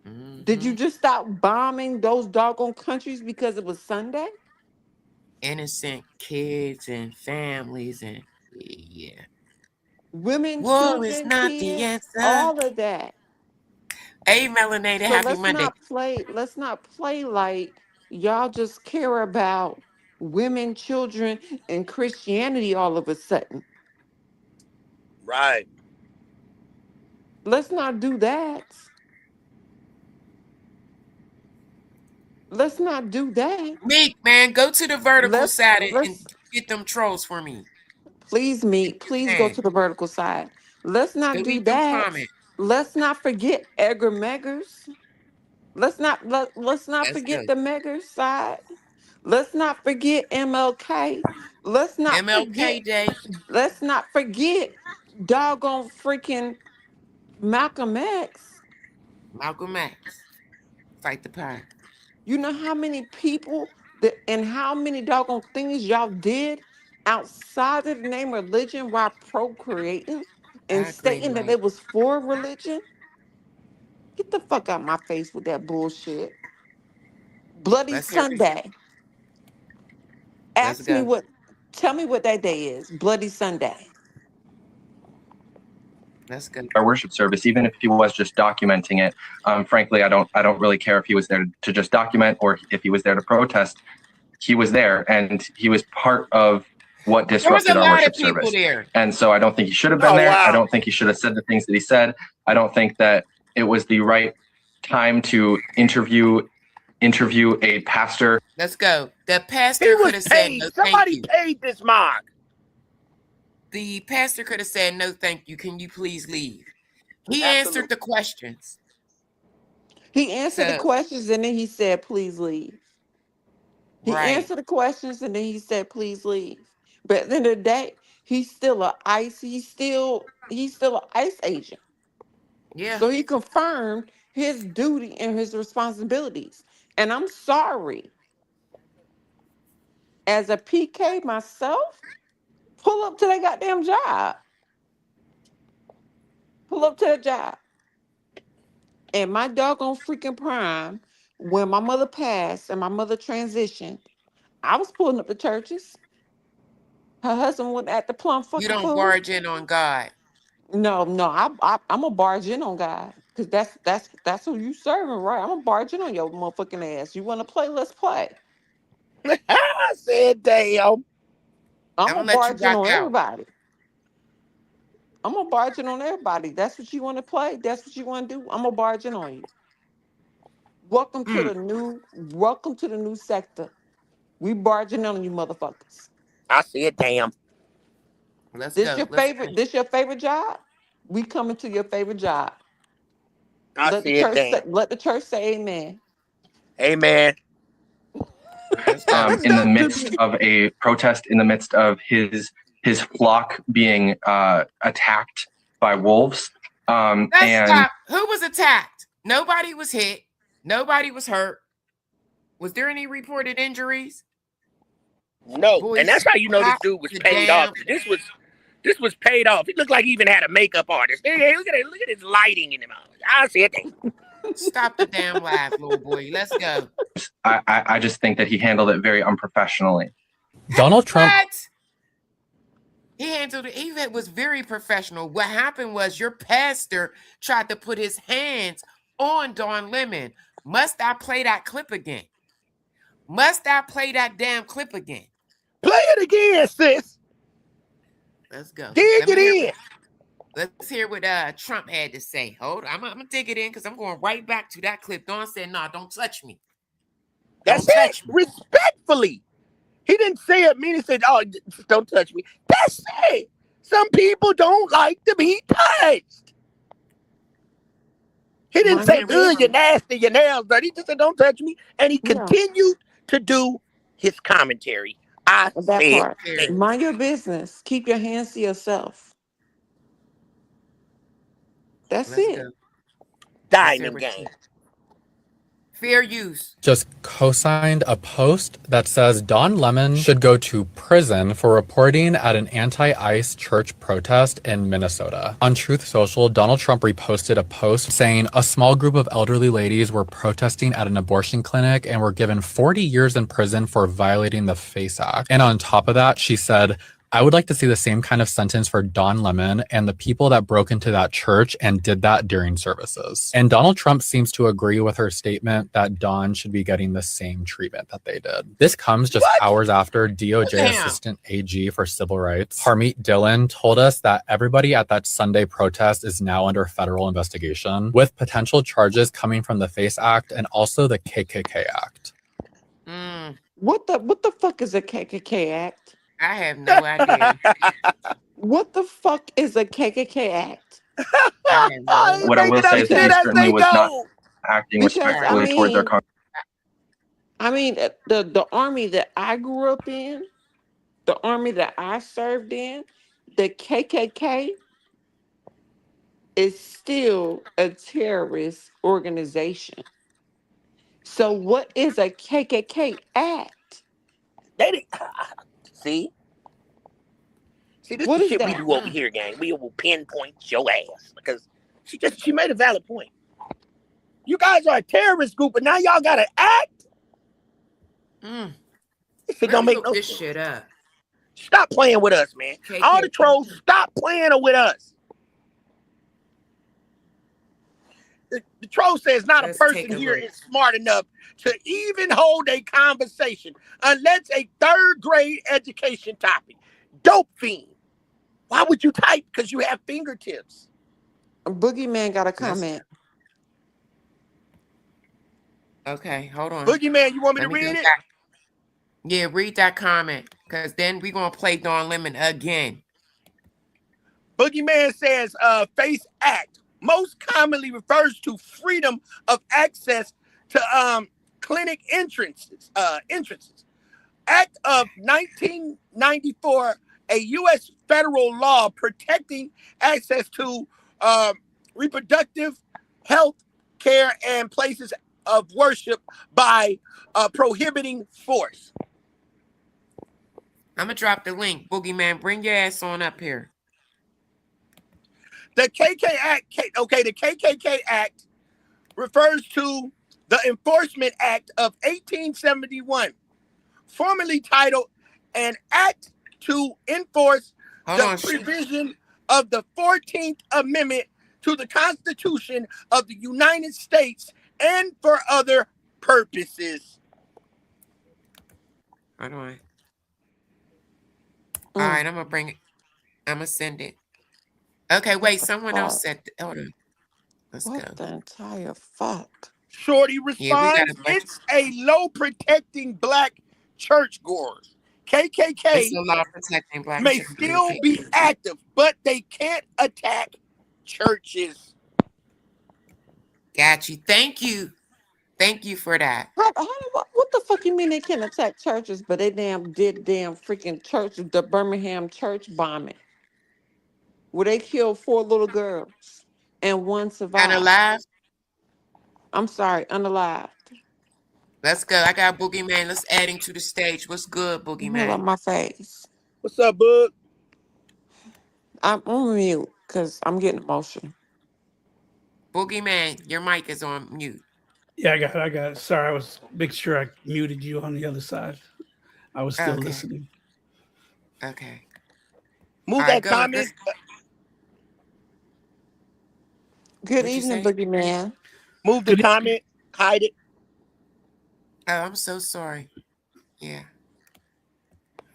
Mm-hmm. Did you just stop bombing those doggone countries because it was Sunday? Innocent kids and families and yeah. Women, war children, is not kids, the answer. all of that. Hey, Melanated, So happy Monday. Let's not play like y'all just care about women, children, and Christianity all of a sudden. Right. Let's not do that. Let's not do that. Meek, man, go to the vertical side and get them trolls for me. Please, Meek, please go to the vertical side. Let's not do that. Let's not forget Edgar Meggers. Let's not forget the Meggers side. Let's not forget MLK. Let's not forget Day. Let's not forget doggone freaking Malcolm X. Malcolm X. Fight the power. You know how many people and how many doggone things y'all did outside of the name of religion while procreating and stating that it was for religion? Get the fuck out of my face with that bullshit. Bloody Sunday. Tell me what that day is. Bloody Sunday. Let's go. Our worship service, even if he was just documenting it. Frankly, I don't really care if he was there to just document or if he was there to protest. He was there, and he was part of what disrupted our worship service. And so I don't think he should have been there. Wow. I don't think he should have said the things that he said. I don't think that it was the right time to interview a pastor. Let's go. The pastor could have said no, somebody paid this mock. The pastor could have said no, thank you. Can you please leave? He answered the questions. He answered the questions and then he said, please leave. He answered the questions and then he said, please leave. But at the end of the day, He's still a ICE. He's still an ICE agent. Yeah. So he confirmed his duty and his responsibilities. And I'm sorry, as a PK myself, pull up to that goddamn job. Pull up to the job. And my doggone freaking prime, when my mother passed and my mother transitioned, I was pulling up the churches. Her husband went at the plum You fucking don't pool. barge in on God. No, I'm a barge in on God, because that's who you serving, right? I'm a barge in on your motherfucking ass. You want to play? Let's play. I said, damn. I'm I'm a gonna let you barge in rock on out. everybody. I'm a barge in on everybody. That's what you want to play. That's what you want to do. I'm a barge in on you. Mm, Welcome to the new sector. We barging on you, motherfuckers. I said, damn. let's This go. your Let's go. favorite? This your favorite job? We coming to your favorite job. I said, damn. Let the church say amen. Amen. Let's go. In the midst of a protest, in the midst of his flock being attacked by wolves. Let's And stop. Who was attacked? Nobody was hit. Nobody was hurt. Was there any reported injuries? No, and Boys, that's how you know this stop dude was the paid off. damn. This was paid off. He looked like he even had a makeup artist. Hey, look at his lighting in him. I said, damn. Stop the damn laugh, little boy. Let's go. I just think that he handled it very unprofessionally. Donald Trump. What? He handled it. He was very professional. What happened was your pastor tried to put his hands on Don Lemon. Must I play that clip again? Must I play that damn clip again? Play it again, sis. Let's go. Dig it in. Let's hear what Trump had to say. Hold on. I'm going to dig it in because I'm going right back to that clip. Don said, no, don't touch me. That's it. Respectfully. He didn't say it mean. He said, oh, don't touch me. That's it. Some people don't like to be touched. He didn't say, you're nasty, your nails dirty. He just said, don't touch me. And he continued to do his commentary. I said, mind your business. Keep your hands to yourself. That's it. Go. Diamond game. Fair use. Just co-signed a post that says Don Lemon should go to prison for reporting at an anti-ICE church protest in Minnesota. On Truth Social, Donald Trump reposted a post saying a small group of elderly ladies were protesting at an abortion clinic and were given 40 years in prison for violating the FACE Act. And on top of that, she said, I would like to see the same kind of sentence for Don Lemon and the people that broke into that church and did that during services. And Donald Trump seems to agree with her statement that Don should be getting the same treatment that they did. This comes just hours after DOJ Assistant AG for Civil Rights, Harmeet Dillon, told us that everybody at that Sunday protest is now under federal investigation, with potential charges coming from the FACE Act and also the KKK Act. What the fuck is a KKK Act? I have no idea. What the fuck is a KKK Act? What I will say is that he certainly was not acting respectfully toward their congregation. I mean, the army that I grew up in, the army that I served in, the KKK is still a terrorist organization. So what is a KKK Act? See, this What is is shit we that? do over here, gang. We will pinpoint your ass because she made a valid point. You guys are a terrorist group, but now y'all got to act. This shit don't make no sense. Shit up. Stop playing with us, man. All the trolls, stop playing with us. The troll says not a person here is smart enough to even hold a conversation unless a third grade education topic. Dope fiend. Why would you type? Because you have fingertips. Boogeyman got a comment. Okay, hold on. Boogeyman, you want me to read it? Yeah, read that comment, because then we're going to play Don Lemon again. Boogeyman says, FACE Act most commonly refers to freedom of access to clinic entrances. Act of 1994 a U.S. federal law protecting access to reproductive health care and places of worship by prohibiting force. I'm gonna drop the link. Boogeyman, bring your ass on up here. The the KKK Act refers to the Enforcement Act of 1871, formerly titled an act to enforce provision of the 14th Amendment to the Constitution of the United States and for other purposes. Hold on. All right, I'm gonna bring it. I'm gonna send it. Okay, wait. Someone else said. Hold on. Let's go. What the entire fuck? Shorty responds, it's a law protecting black churchgoers. KKK may still be active, but they can't attack churches. Got you. Thank you. Thank you for that. What the fuck you mean they can't attack churches, but they did freaking church, the Birmingham church bombing, where they killed 4 little girls and 1 survived. Unalive? I'm sorry, unalived. Let's go. I got Boogeyman. Let's add him to the stage. What's good, Boogeyman? Hold on my face. What's up, Boog? I'm on mute because I'm getting emotional. Boogeyman, your mic is on mute. Yeah, I got it. Sorry, I was making sure I muted you on the other side. I was still listening. Okay. Move that comment. Good evening, Boogeyman. Move the comment. Hide it. Oh, I'm so sorry. Yeah.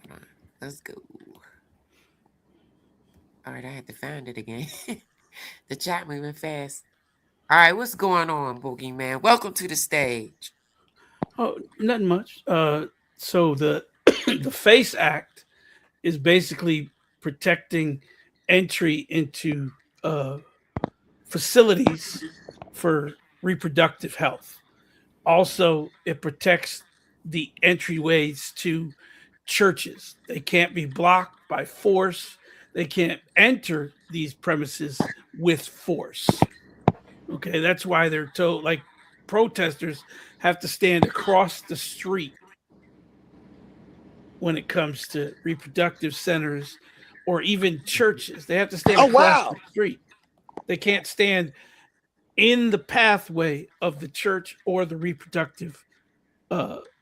Hold on. Let's go. All right, I had to find it again. The chat moving fast. All right, what's going on, Boogeyman? Welcome to the stage. Oh, nothing much. So the the FACE Act is basically protecting entry into facilities for reproductive health. Also, it protects the entryways to churches. They can't be blocked by force. They can't enter these premises with force. Okay, that's why they're told, like, protesters have to stand across the street when it comes to reproductive centers or even churches. They have to stand across the street. They can't stand in the pathway of the church or the reproductive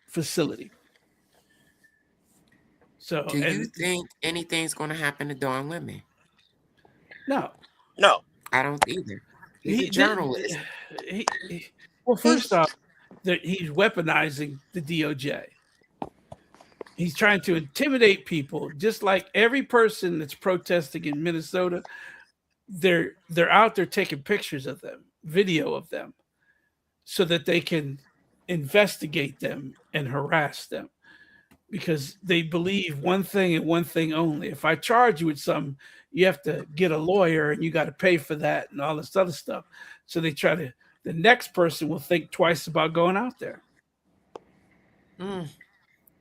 facility. So, do you think anything's going to happen to Don Lemon? No. I don't either. He's a journalist. Well, first off, he's weaponizing the DOJ. He's trying to intimidate people, just like every person that's protesting in Minnesota. They're out there taking pictures of them, video of them, so that they can investigate them and harass them, because they believe one thing and one thing only. If I charge you with something, you have to get a lawyer and you got to pay for that and all this other stuff. So they try to, the next person will think twice about going out there.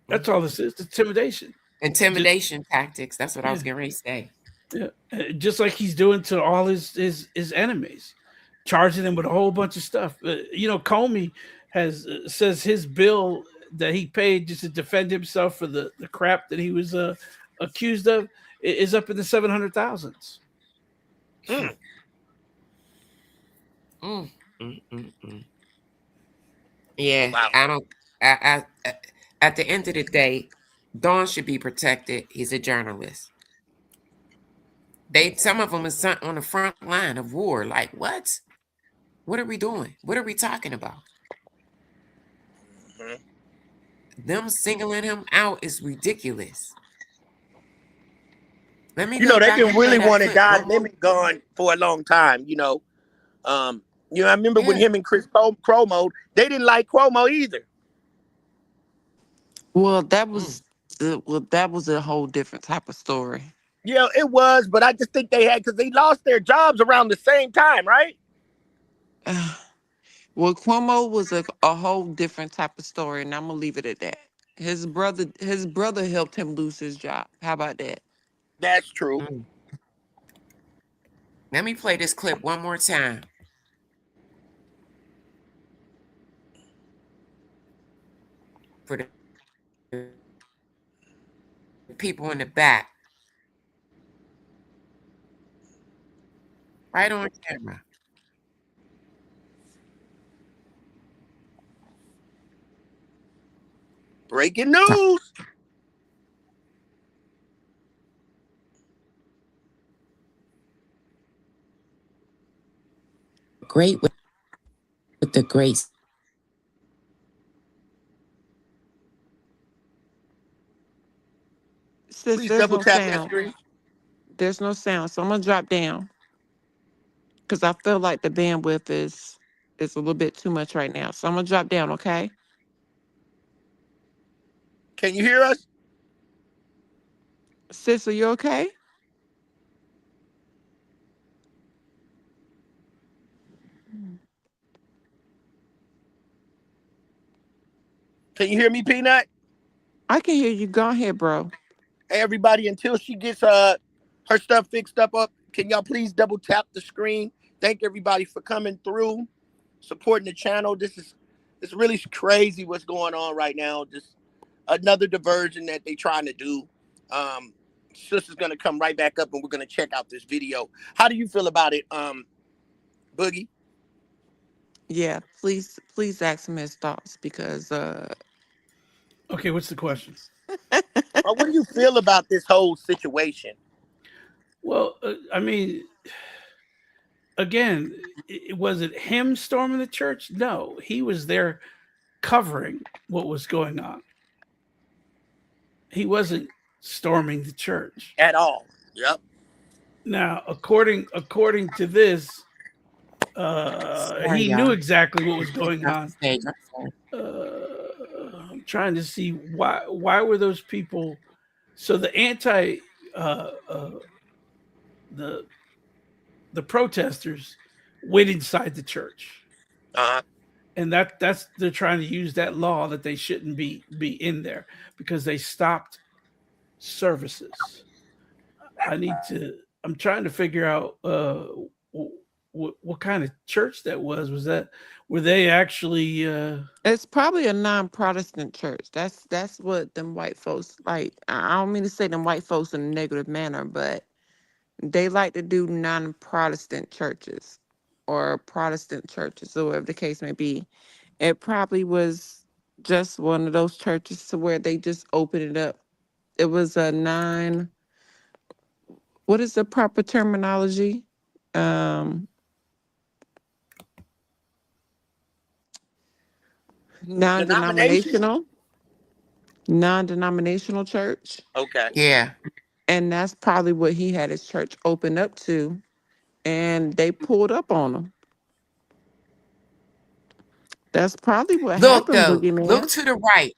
That's all this is, intimidation. Intimidation tactics. That's what I was getting ready to say. Yeah, just like he's doing to all his enemies, charging them with a whole bunch of stuff. Comey says his bill that he paid just to defend himself for the crap that he was accused of is up in the 700,000s. Yeah, wow. I don't. At the end of the day, Don should be protected. He's a journalist. Some of them is on the front line of war. Like, what? What are we doing? What are we talking about? Them singling him out is ridiculous. Let me. They've been really wanting Don Lemon gone for a long time. I remember when him and Chris Cuomo, they didn't like Cuomo either. Well, that was a whole different type of story. Yeah, it was, but I just think they had, because they lost their jobs around the same time, right? Well, Cuomo was a whole different type of story, and I'm gonna leave it at that. His brother helped him lose his job. How about that? That's true. Let me play this clip one more time. For the people in the back. Right on camera. Breaking news. Great with the great. Sis, Please there's double no tap that sound. screen. There's no sound. So I'm gonna drop down because I feel like the bandwidth is a little bit too much right now. So I'm gonna drop down, okay? Can you hear us? Sis, are you okay? Can you hear me, Peanut? I can hear you. Go ahead, bro. Hey, everybody, until she gets her stuff fixed up, can y'all please double tap the screen? Thank everybody for coming through, supporting the channel. It's really crazy what's going on right now. Just another diversion that they trying to do. Sister's gonna come right back up and we're gonna check out this video. How do you feel about it, Boogie? Yeah, please ask him his thoughts because Okay, what's the question? What do you feel about this whole situation? Well, I mean, again, was it him storming the church? No, he was there covering what was going on. He wasn't storming the church at all. Yep. Now, according to this, Sorry, he knew y'all. exactly what was going Off on. the stage. I'm sorry. I'm trying to see why were those people. So the the protesters went inside the church, and that's they're trying to use that law that they shouldn't be in there because they stopped services. I'm trying to figure out what kind of church that was. Were they actually it's probably a non-Protestant church. That's what them white folks like. I don't mean to say them white folks in a negative manner, but they like to do non-Protestant churches or Protestant churches, or whatever the case may be. It probably was just one of those churches to where they just opened it up. It was a what is the proper terminology? Denomination? Non-denominational church. Okay. Yeah. And that's probably what he had his church open up to. And they pulled up on him. That's probably what Look, happened, though. Look Boogeyman. to the right.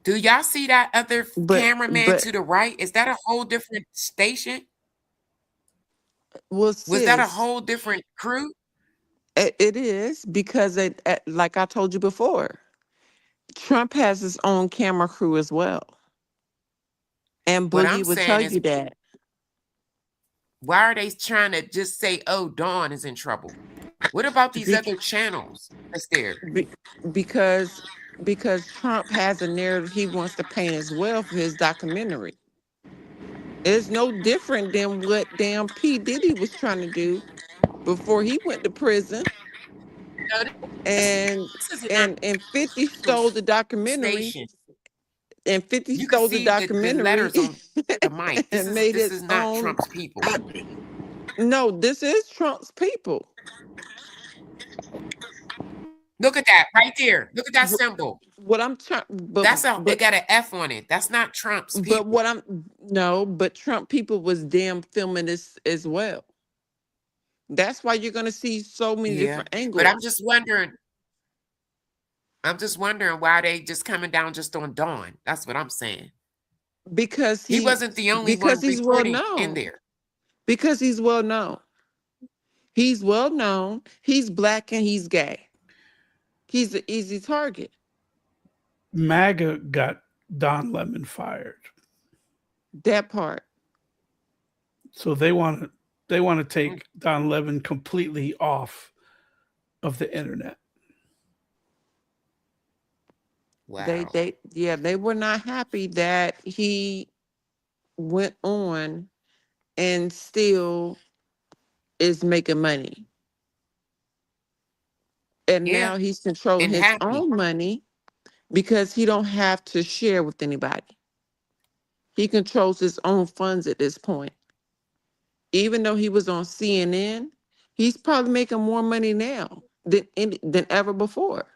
Do y'all see that other cameraman But to the right? Is that a whole different station? well, Was that a sis, whole different crew? it is because like I told you before, Trump has his own camera crew as well. And What I'm Boogie would saying tell is, you that. why are they trying to just say, oh, Dawn is in trouble? What about these Be- other channels that's there? because Trump has a narrative he wants to paint as well for his documentary. It's no different than what damn P. Diddy was trying to do before he went to prison. No, And this is not 50 stole the documentary. station. And 50 You can stole the see the documentary letters on the mic. and made This its is not own. Trump's people. No, this is Trump's people. Look at that right there. Look at that Wh- symbol. What I'm trying, It got an F on it. That's not Trump's but people. what I'm no, but Trump people was damn filming this as well. That's why you're gonna see so many Yeah, different but I'm angles. just wondering. I'm just wondering why they just coming down just on Dawn. That's what I'm saying. Because He wasn't the only because one he's well reporting in known. there. Because he's well known. He's well known. He's black and he's gay. He's an easy target. MAGA got Don Lemon fired? That part. So they want to take Don Lemon completely off of the internet. Wow. They were not happy that he went on and still is making money. And Yeah. now he's controlling And his happy. own money because he don't have to share with anybody. He controls his own funds at this point. Even though he was on CNN, he's probably making more money now than ever before.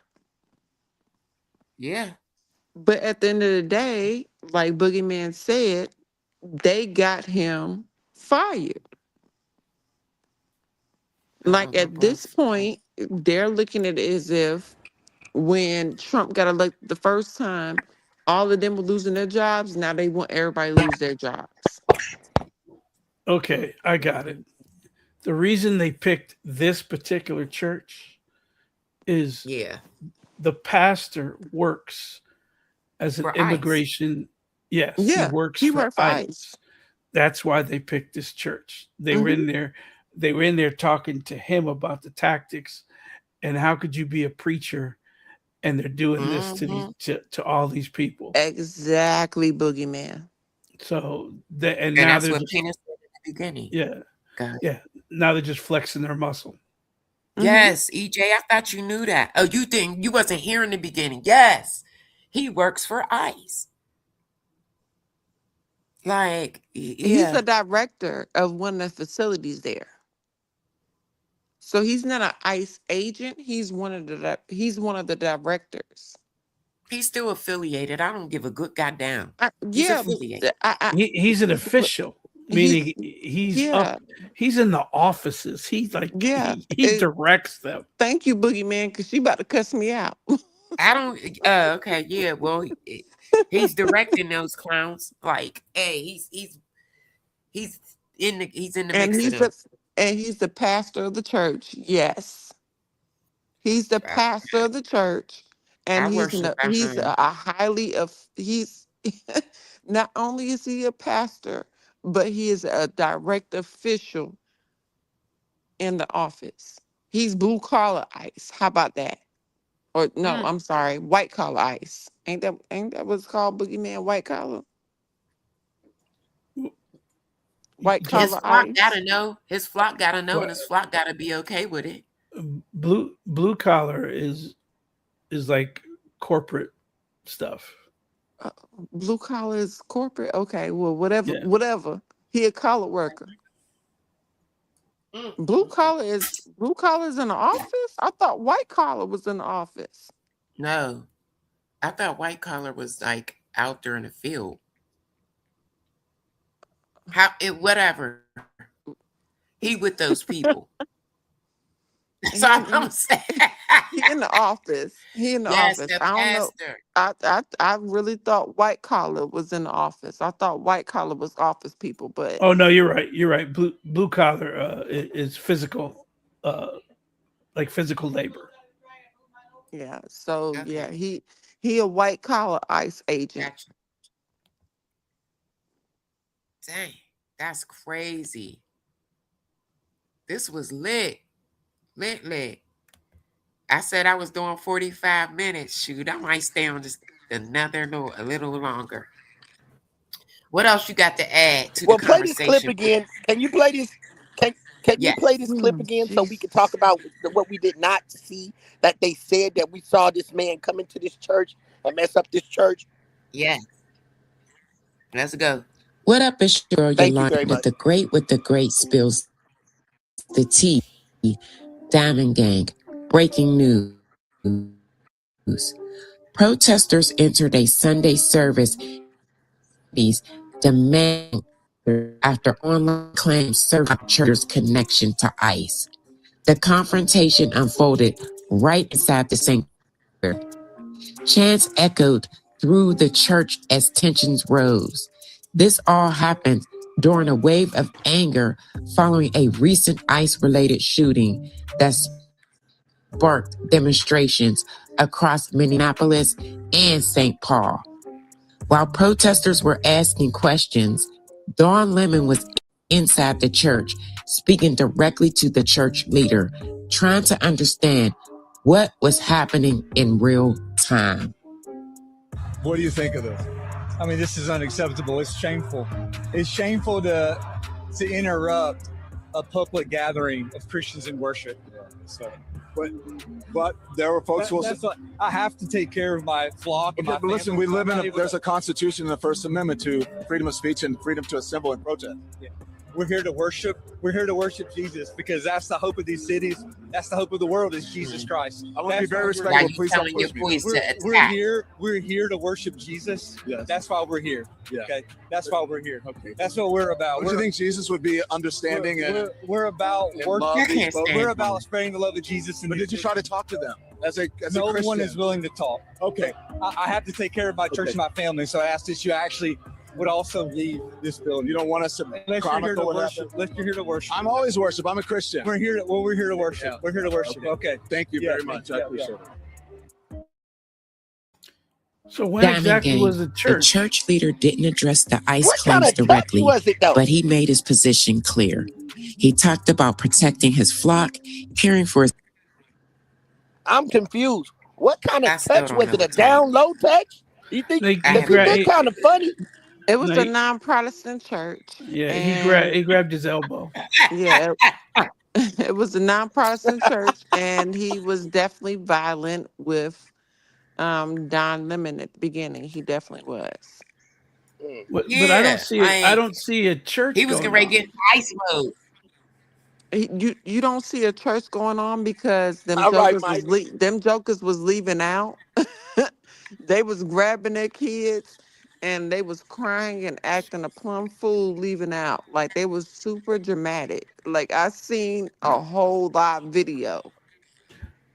Yeah. But at the end of the day, like Boogeyman said, they got him fired. Like They're at this both. point, they're looking at it as if when Trump got elected the first time, all of them were losing their jobs. Now they want everybody to lose their jobs. Okay, I got it. The reason they picked this particular church is Yeah. the pastor works as an For ICE. immigration. Yes, he Yeah, works he for worked for ICE. ICE. That's why they picked this church. They were Hmm. in there. They were in there talking to him about the tactics and how could you be a preacher and they're doing this to Mm-hmm. to all these people. Exactly, Boogeyman. So And now that's they're what just Penis said at the beginning. yeah God. yeah now they're just flexing their muscle. Yes, EJ, I thought you knew that. Oh, you think you wasn't here in the beginning. Yes. He works for ICE. Like, He's yeah. the director of one of the facilities there. So he's not an ICE agent. He's one of the directors. He's still affiliated. I don't give a good goddamn. He's Yeah, affiliated. He's an official, he's meaning he's yeah, up. He's in the offices. He's like yeah. he directs them. Thank you, Boogeyman, because she about to cuss me out. I don't. Okay, yeah. Well, he's directing those clowns. Like, hey, he's he's in the and mix of them. he's the pastor of the church. Yes, he's the I, pastor of the church, and I worship he's behind. a highly of he's not only is he a pastor, but he is a direct official in the office. He's blue collar ICE. How about that? Or no, Mm. I'm sorry, white collar ICE. Ain't that what's called, Boogeyman? White collar, white His collar flock ICE. gotta know. His flock gotta know, What and his flock gotta be okay with it. blue collar is like corporate stuff. Uh, Blue collar is corporate. Okay, well, whatever, Yeah. whatever. He a collar worker. Mm. Blue collar is in the office. I thought white collar was in the office. No, I thought white collar was like out there in the field. Whatever. He with those people. That's He all in, I'm saying. he in the office. He in the Yes, office. the I don't know. pastor. I really thought white collar was in the office. I thought white collar was office people, but Oh no, you're right. You're right. Blue collar is physical, like physical labor. yeah. So Okay, yeah, he a white collar ICE agent. gotcha. Dang, that's crazy. This was lit. Lit. I said I was doing 45 minutes. Shoot, I might stay on just a little longer. What else you got to add to the Well, play this clip conversation? again. Can you play this? Can you play Yes. this clip again so we can talk Jesus. about what we did not see? That they said that we saw this man come into this church and mess up this church. Yes. Let's go. What up, it's your girl Thank you Yolanda very much. the Great with the Great Spills the Tea. Diamond Gang. Breaking news. Protesters entered a Sunday service demanding after online claims served church's connection to ICE. The confrontation unfolded right inside the sanctuary. Chants echoed through the church as tensions rose. This all happened during a wave of anger following a recent ICE-related shooting that sparked demonstrations across Minneapolis and St. Paul. While protesters were asking questions, Dawn Lemon was inside the church, speaking directly to the church leader, trying to understand what was happening in real time. What do you think of this? I mean, this is unacceptable. It's shameful. It's shameful to interrupt a public gathering of Christians in worship. So, but there were folks who that's what I have to take care of my flock. Okay, but listen, we live in there's a constitution in the First Amendment to freedom of speech and freedom to assemble and protest. Yeah. We're here to worship. We're here to worship Jesus because that's the hope of these cities. That's the hope of the world is Jesus Christ. I want to be very respectful. Please don't push me. We're here to worship Jesus. Yes. That's why we're here. Yeah. Okay. That's why we're here. Okay. That's what we're about. Don't you think Jesus would be understanding we're about worship. We're about spreading the love of Jesus. But did you try to talk to them as a Christian? No one is willing to talk. Okay. I have to take care of my church and my family, so I asked that you actually would also leave this building. You don't want us to chronicle what happened. You're here to worship. I'm always worship. I'm a Christian. We're here to worship. Yeah. We're here to worship. Okay. Thank you very much. I appreciate it. So when exactly was the church? The church leader didn't address the ICE claims directly, but he made his position clear. He talked about protecting his flock, caring for his... I'm confused. What kind of touch was it? A down low touch? You think that's kind of funny? It was a non-Protestant church. Yeah, he grabbed his elbow. Yeah, it was a non-Protestant church, and he was definitely violent with Don Lemon at the beginning. He definitely was. But I don't see a church. He was ready to get ice mode. You don't see a church going on because them jokers was leaving out. They was grabbing their kids and they was crying and acting a plumb fool leaving out. Like they was super dramatic. Like I seen a whole live video.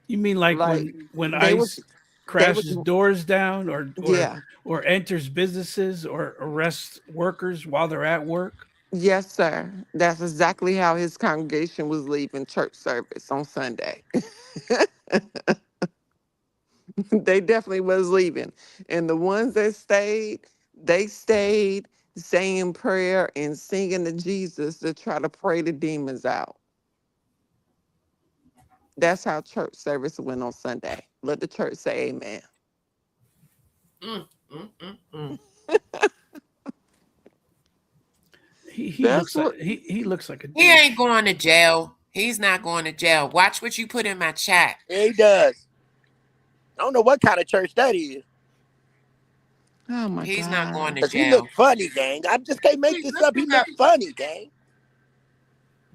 You mean like when ICE crashes doors down or enters businesses or arrests workers while they're at work? Yes, sir. That's exactly how his congregation was leaving church service on Sunday. They definitely was leaving. And the ones that stayed, they stayed saying prayer and singing to Jesus to try to pray the demons out. That's how church service went on Sunday. Let the church say amen. He looks like a He ain't going to jail. He's not going to jail. Watch what you put in my chat. He does. I don't know what kind of church that is. Oh my God. He's not going to jail. He look funny, gang. I just can't make this up. He look funny, gang.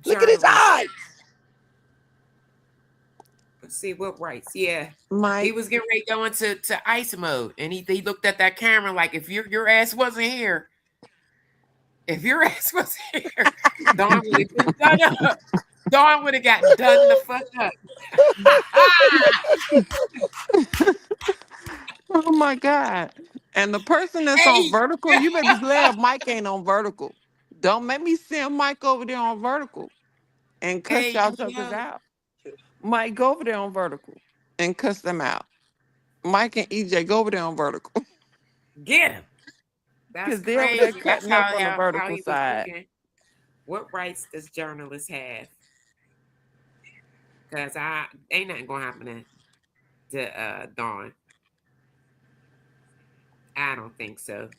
Look at his eyes. Let's see what rights. Yeah. Mike. He was getting ready to go into ice mode. And he looked at that camera like, if your ass wasn't here. If your ass was here, Dawn would have been done up. Dawn would have got done the fuck up. Oh my God. And the person that's on vertical, you better be glad Mike ain't on vertical. Don't make me send Mike over there on vertical and cuss y'all jokers out. Mike, go over there on vertical and cuss them out. Mike and EJ, go over there on vertical. Get him. Because they're over there cutting up on the vertical side. What rights does journalists have? Because ain't nothing going to happen to Dawn. I don't think so.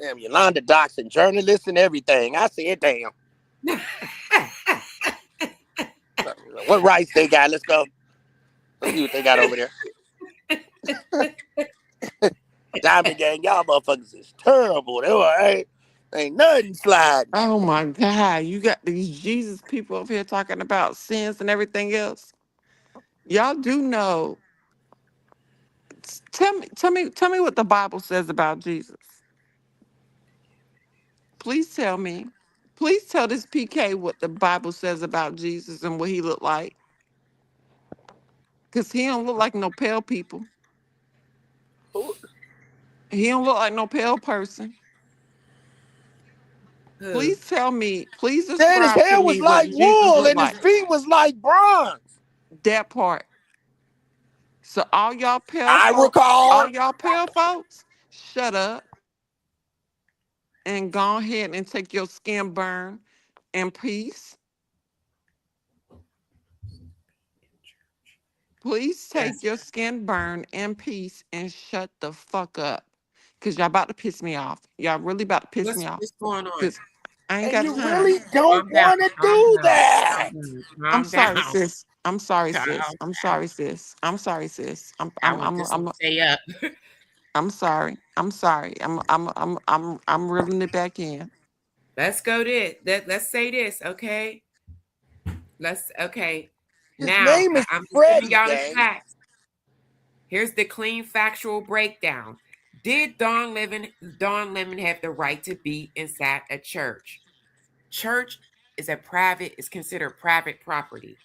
Damn, Yolanda doxing journalists and everything. I said, damn. What rights they got? Let's go. Let's see what they got over there. Diamond Gang, y'all motherfuckers is terrible. They ain't nothing sliding. Oh my God. You got these Jesus people over here talking about sins and everything else. Y'all do know. Tell me what the Bible says about Jesus. Please tell me. Please tell this PK what the Bible says about Jesus and what he looked like. Because he don't look like no pale people. He don't look like no pale person. Please tell me. Please describe his hair was like wool and his feet was like bronze. That part. So all y'all pale all y'all pale folks, shut up. and go ahead and take your skin burn in peace? Please take Yes. your skin burn in peace and shut the fuck up. Cause y'all about to piss me off. Y'all really about to piss me off. What's going on? Cause I ain't And got you time. really don't Calm down. want to Calm do down. that. Calm down. I'm Calm sorry, down. sis. I'm sorry, Calm sis. I'm down. sorry, sis. I'm sorry, sis. I want this to stay up. I'm sorry. I'm sorry. I'm reeling it back in. Let's go this. Let's say this, okay? Okay. His Now name is I'm just giving Freddie, y'all the gang. facts. Here's the clean factual breakdown. Did Don Lemon have the right to be inside a church? Church is considered private property.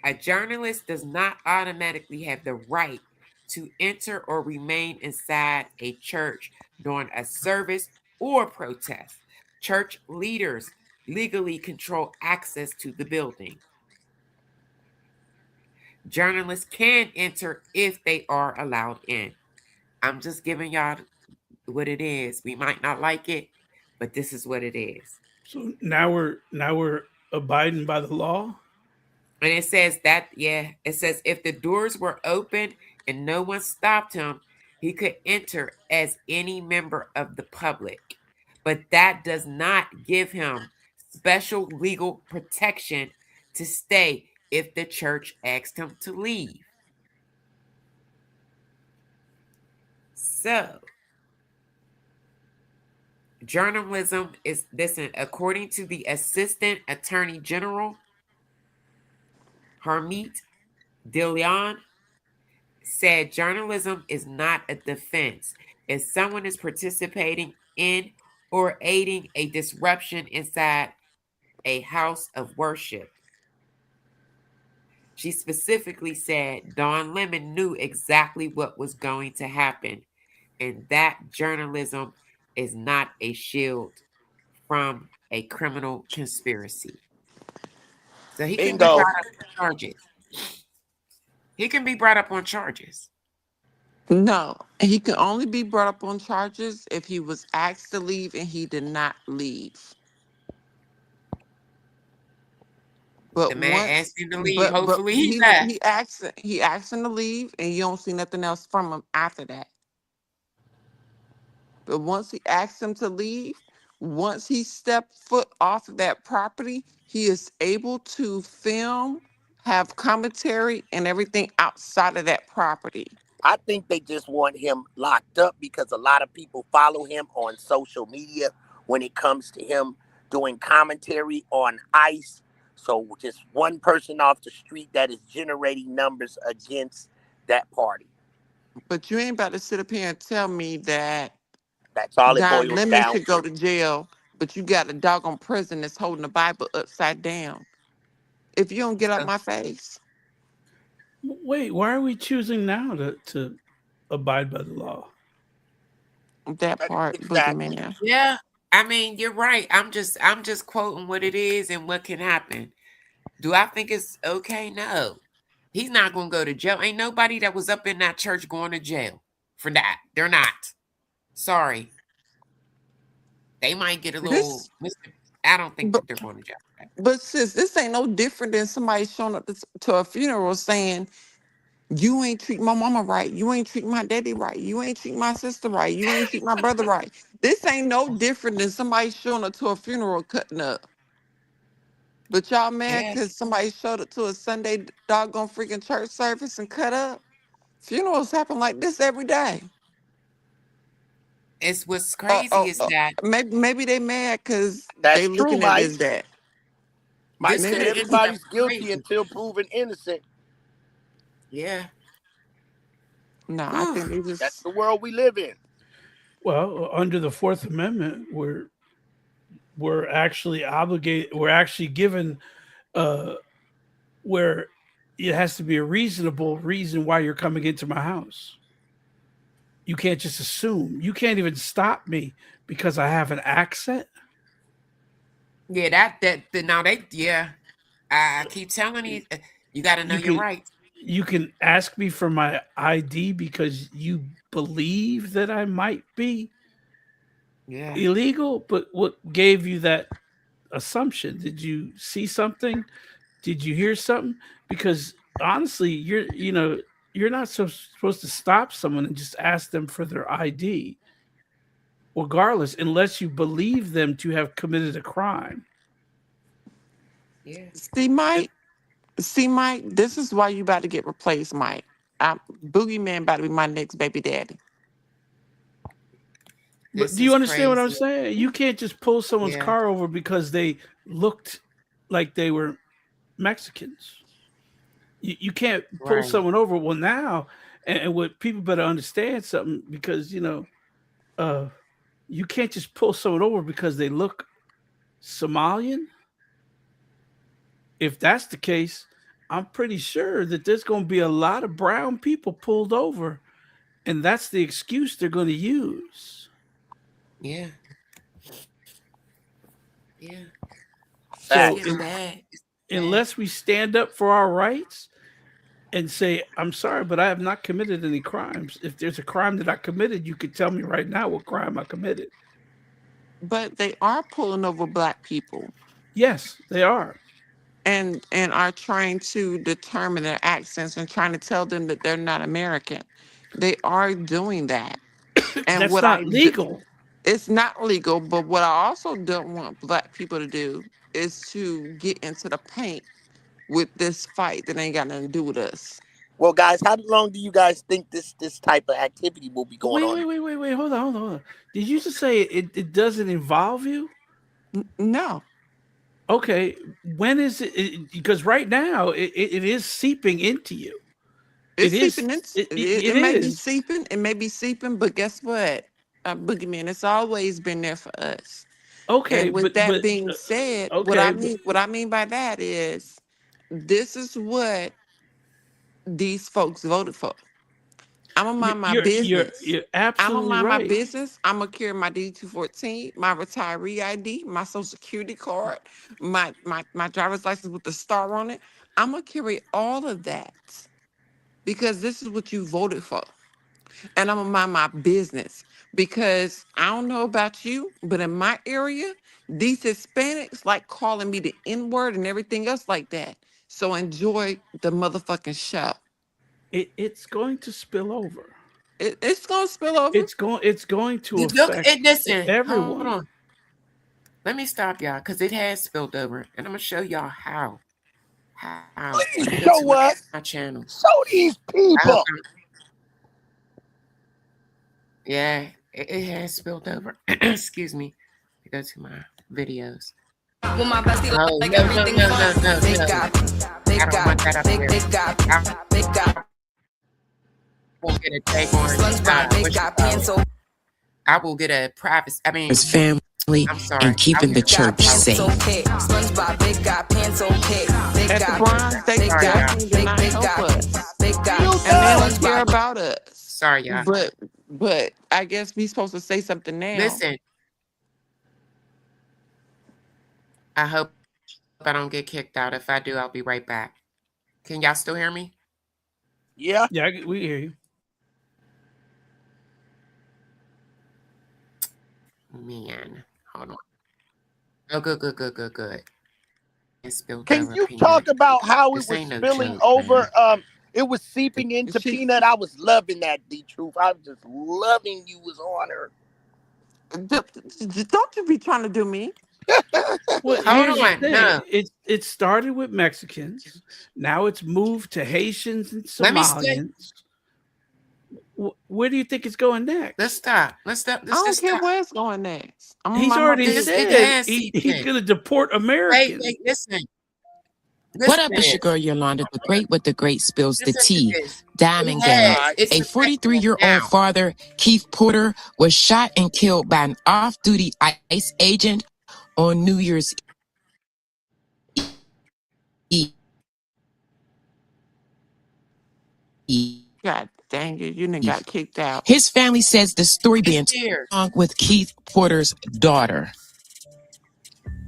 A journalist does not automatically have the right to enter or remain inside a church during a service or protest. Church leaders legally control access to the building. Journalists can enter if they are allowed in. I'm just giving y'all what it is. We might not like it, but this is what it is. So now we're abiding by the law. And it says that, yeah, it says if the doors were open and no one stopped him, he could enter as any member of the public. But that does not give him special legal protection to stay if the church asked him to leave. So, journalism is, listen, according to the Assistant Attorney General, Harmeet Dillon, said journalism is not a defense. If someone is participating in or aiding a disruption inside a house of worship. She specifically said Don Lemon knew exactly what was going to happen, and that journalism is not a shield from a criminal conspiracy. So he can be Bingo. brought up on charges. He can be brought up on charges. No, he could only be brought up on charges if he was asked to leave and he did not leave. The But man once, asked him to leave. but Hopefully he left. he asked him to leave, and you don't see nothing else from him after that. But once he asked him to leave, once he stepped foot off of that property, he is able to film, have commentary, and everything outside of that property. I think they just want him locked up because a lot of people follow him on social media when it comes to him doing commentary on ICE. So just one person off the street that is generating numbers against that party. But you ain't about to sit up here and tell me that That's all it Don boils Lemon down should go to. to jail, but you got a doggone prison that's holding the Bible upside down. If you don't get out So my face, Wait, why are we choosing now to abide by the law? that part, Exactly. boogeyman. yeah, I mean, you're right. I'm just quoting what it is and what can happen. Do I think it's okay? No. He's not gonna go to jail. Ain't nobody that was up in that church going to jail for that. They're not. Sorry. They might get a little This, I don't think but that they're going to jail for that. but sis, this ain't no different than somebody showing up to a funeral saying, "You ain't treat my mama right. You ain't treat my daddy right. You ain't treat my sister right. You ain't treat my brother right." This ain't no different than somebody showing up to a funeral cutting up. But y'all mad Yeah. because somebody showed up to a Sunday doggone freaking church service and cut up? Funerals happen like this every day. It's what's Uh, uh, crazy is uh, that maybe they mad because That's they true, looking at Mike. this that. Mike this said could Maybe have ended up everybody's guilty crazy. until proven innocent. Yeah. no, I Whew. think they That's just the world we live in. Well, under the Fourth Amendment, we're actually obligated. We're actually given uh, where it has to be a reasonable reason why you're coming into my house. You can't just assume. You can't even stop me because I have an accent. Yeah, now they, yeah. I keep telling you, you got to know You your can rights. you can ask me for my ID because you believe that I might be illegal, but what gave you that assumption? Did you see something? Did you hear something? Because honestly, you're not supposed to stop someone and just ask them for their ID, regardless, unless you believe them to have committed a crime. Yeah. See, Mike, this is why you about to get replaced, Mike. Boogeyman about to be my next baby daddy. But do you understand what I'm saying? You can't just pull someone's car over because they looked like they were Mexicans. You can't pull someone over. Well, now, and what people better understand something, because you can't just pull someone over because they look Somalian. If that's the case, I'm pretty sure that there's going to be a lot of brown people pulled over, and that's the excuse they're going to use. Yeah. Yeah. So unless we stand up for our rights and say, I'm sorry, but I have not committed any crimes. If there's a crime that I committed, you could tell me right now what crime I committed. But they are pulling over black people. Yes, they are. And are trying to determine their accents and trying to tell them that they're not American. They are doing that. And that's not legal. It's not legal, but what I also don't want black people to do is to get into the paint with this fight that ain't got nothing to do with us. Well, guys, how long do you guys think this type of activity will be going on? Wait. Hold on. Did you just say it doesn't involve you? No. Okay. When is it? Because right now it is seeping into you. It may be seeping. It may be seeping, but guess what? Boogeyman, it's always been there for us. Okay. And with that being said, what I mean by that is this is what these folks voted for. I'm gonna mind my business. You're absolutely I'm gonna mind right. my business. I'm gonna carry my D214, my retiree ID, my social security card, my driver's license with the star on it. I'm gonna carry all of that because this is what you voted for. And I'm gonna mind my business because I don't know about you, but in my area, these Hispanics like calling me the N-word and everything else like that. So enjoy the motherfucking show. It's going to spill over. It's going to spill over. It's going to affect everyone. Hold on. Let me stop y'all because it has spilled over, and I'm gonna show y'all how. Please show us. My channel. Show these people. Yeah, it has spilled over. Excuse me. I go to my videos. With my bestie, like everything fun. Big guy. We'll get a take on I will get a private. I mean, his family and keeping the church safe. SpongeBob, big guy, pants okay. Big guy, they definitely did not help us. Big guy, and they don't care about us. Sorry, y'all. But I guess we supposed to say something now. Listen, I hope I don't get kicked out. If I do, I'll be right back. Can y'all still hear me? Yeah. Yeah, we hear you. Man, hold on. Oh, good. Can you talk about how it was spilling over? It was seeping into Peanut. I was loving that, D-Truth. I was just loving you was on her. Don't you be trying to do me. Well, hold on. No. It started with Mexicans. Now it's moved to Haitians and Somalians. Where do you think it's going next? Let's stop. I don't care where it's going next. He's already said he's going to deport Americans. Wait, listen. What up, it's your girl Yolanda, the great with the great spills the tea. Diamond Gang. A 43-year-old father, Keith Porter, was shot and killed by an off-duty ICE agent on New Year's Eve. God dang it, you done got kicked out. His family says the story being along with Keith Porter's daughter.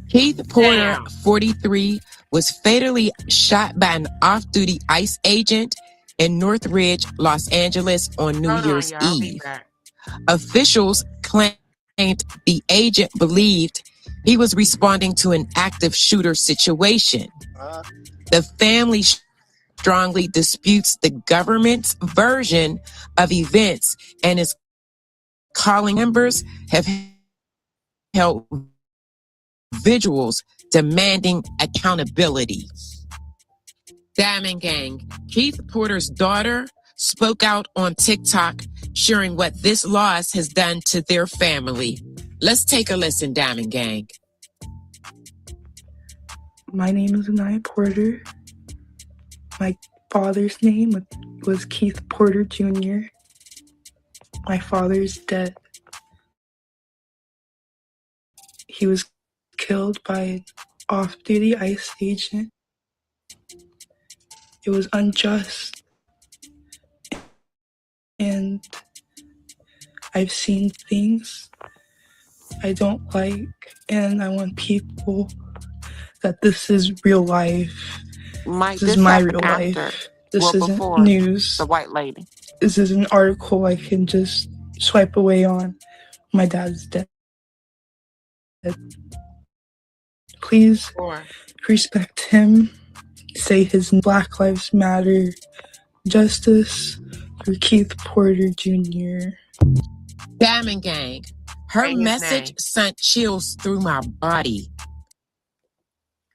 Keith Porter, 43, was fatally shot by an off-duty ICE agent in Northridge, Los Angeles on New Year's Eve. Officials claim the agent believed he was responding to an active shooter situation. The family strongly disputes the government's version of events and is calling members have held vigils demanding accountability. Diamond Gang, Keith Porter's daughter, spoke out on TikTok sharing what this loss has done to their family. Let's take a listen, Diamond Gang. My name is Anaya Porter. My father's name was Keith Porter Jr. My father's dead. He was killed by an off-duty ICE agent. It was unjust. And I've seen things I don't like, and I want people that this is real life. Mike, This is my happened real after, life. This well, isn't before news. the white lady. This is an article I can just swipe away on. My dad's dead. Please respect him. Say his Black Lives Matter. Justice for Keith Porter Jr. Diamond Gang, her Say his message name. sent chills through my body.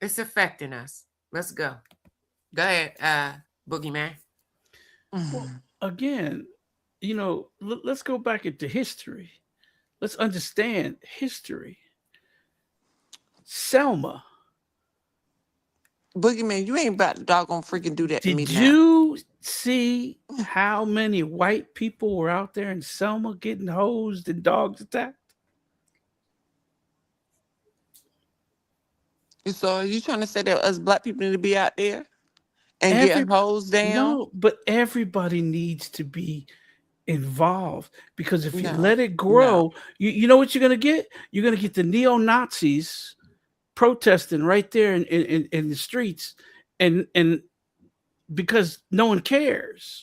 It's affecting us. Let's go. Go ahead, Boogeyman. Well, again, you know, let's go back into history. Let's understand history. Selma. Boogeyman, you ain't about to doggone freaking do that to me Did now. you see how many white people were out there in Selma getting hosed and dogs attacked? So are you trying to say that us black people need to be out there and get hosed down? No, but everybody needs to be involved, because if you let it grow, you know what you're going to get? You're going to get the neo-Nazis protesting right there in the streets, and because no one cares.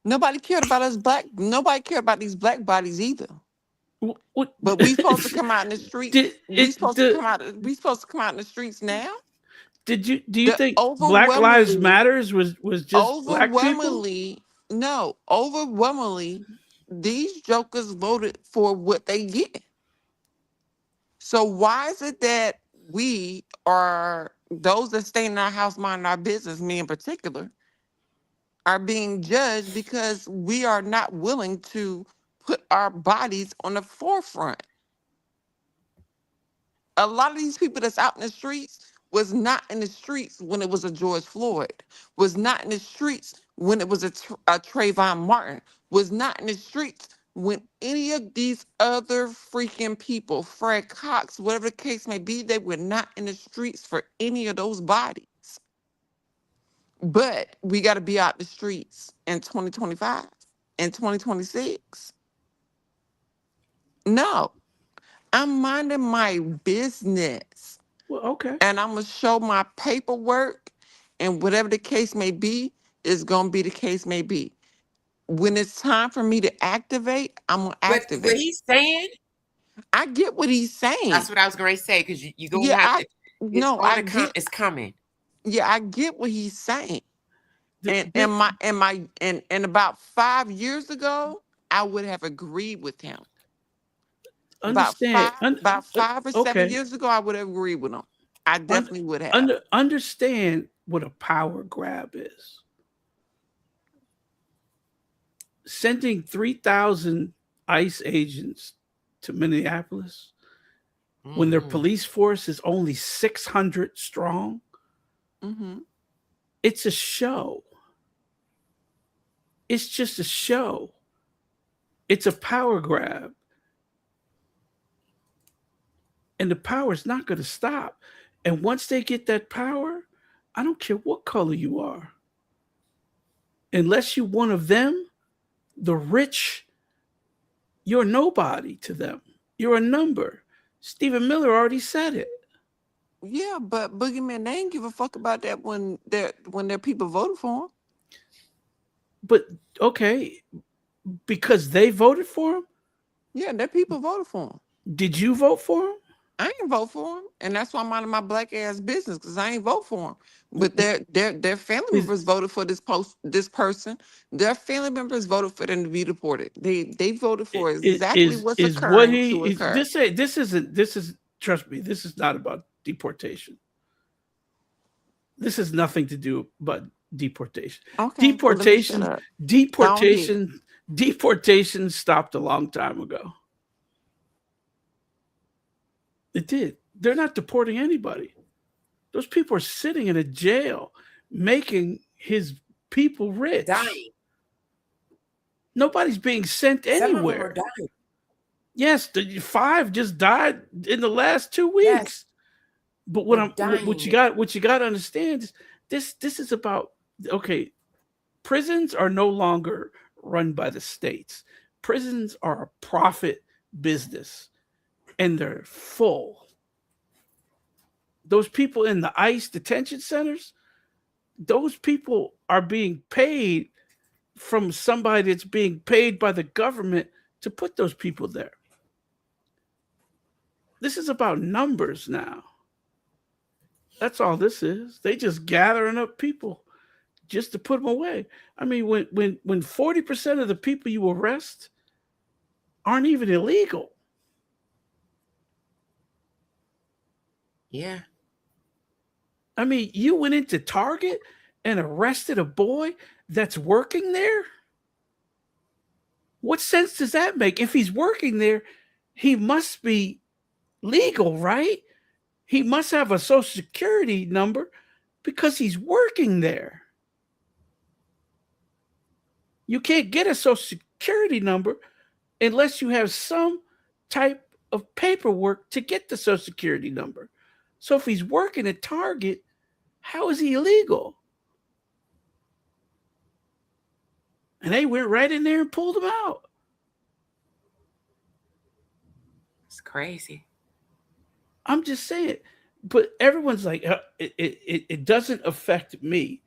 Nobody cared about us black. Nobody cared about these black bodies either. But we supposed to come out in the streets. We supposed to come out in the streets now. Do you think Black Lives Matters was just black people? No, overwhelmingly, these jokers voted for what they get. So why is it that we are those that stay in our house minding our business, me in particular, are being judged because we are not willing to put our bodies on the forefront? A lot of these people that's out in the streets was not in the streets when it was a George Floyd, was not in the streets when it was a Trayvon Martin, was not in the streets when any of these other freaking people, Fred Cox, whatever the case may be, they were not in the streets for any of those bodies. But we got to be out the streets in 2025 and 2026. No, I'm minding my business. Well, okay. And I'm going to show my paperwork, and whatever the case may be, is going to be the case may be. When it's time for me to activate, I'm going to activate. But what he's saying? I get what he's saying. That's what I was going to say, because you're going to have to. It's coming. Yeah, I get what he's saying. And about 5 years ago, I would have agreed with him. Understand. About 5 or 7 years ago, I would have agreed with him. I definitely would have. Understand what a power grab is. Sending 3,000 ICE agents to Minneapolis when their police force is only 600 strong. It's a show. It's just a show. It's a power grab. And the power is not going to stop. And once they get that power, I don't care what color you are. Unless you're one of them, the rich, you're nobody to them. You're a number. Stephen Miller already said it. Yeah, but Boogeyman, they ain't give a fuck about that when their people voted for him. But okay, because they voted for him, Yeah, that people voted for him. Did you vote for him? I ain't vote for him, and that's why I'm out of my black ass business because I ain't vote for him. But their family members voted for this person. Their family members voted for them to be deported. They voted for exactly what's Is what occurring he to is occur. this is trust me, this is not about deportation. This has nothing to do but deportation. Okay, well let me shut up. Go ahead. Deportation stopped a long time ago. It did. They're not deporting anybody. Those people are sitting in a jail making his people rich. Dying. Nobody's being sent anywhere. Some of them are dying. Yes, the 5 just died in the last 2 weeks. Yes. But what you got to understand is this is about, okay, prisons are no longer run by the states. Prisons are a profit business, and they're full. Those people in the ICE detention centers, those people are being paid from somebody that's being paid by the government to put those people there. This is about numbers now. That's all this is. They just gathering up people just to put them away. I mean, when 40% of the people you arrest aren't even illegal. Yeah. I mean, you went into Target and arrested a boy that's working there? What sense does that make? If he's working there, he must be legal, right? He must have a social security number because he's working there. You can't get a social security number unless you have some type of paperwork to get the social security number. So if he's working at Target, how is he illegal? And they went right in there and pulled him out. It's crazy. I'm just saying. But everyone's like, it doesn't affect me.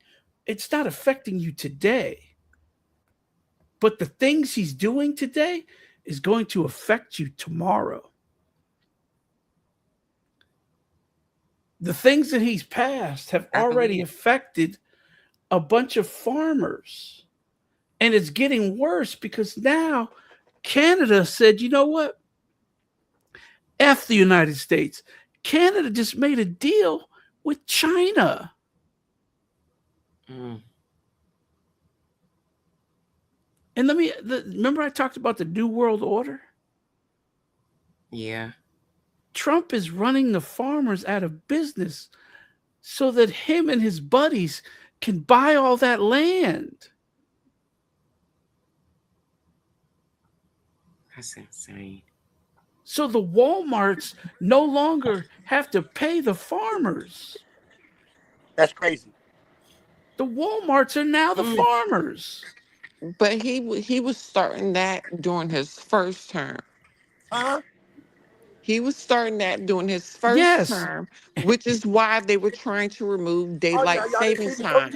It's not affecting you today. But the things he's doing today is going to affect you tomorrow. The things that he's passed have already affected a bunch of farmers. And it's getting worse because now Canada said, you know what? F the United States. Canada just made a deal with China. Mm. And remember I talked about the New World Order? Yeah. Trump is running the farmers out of business so that him and his buddies can buy all that land. That's insane. So the Walmarts no longer have to pay the farmers. That's crazy. The Walmarts are now the farmers. But he was starting that during his first term. He was starting that during his first term, which is why they were trying to remove daylight savings time.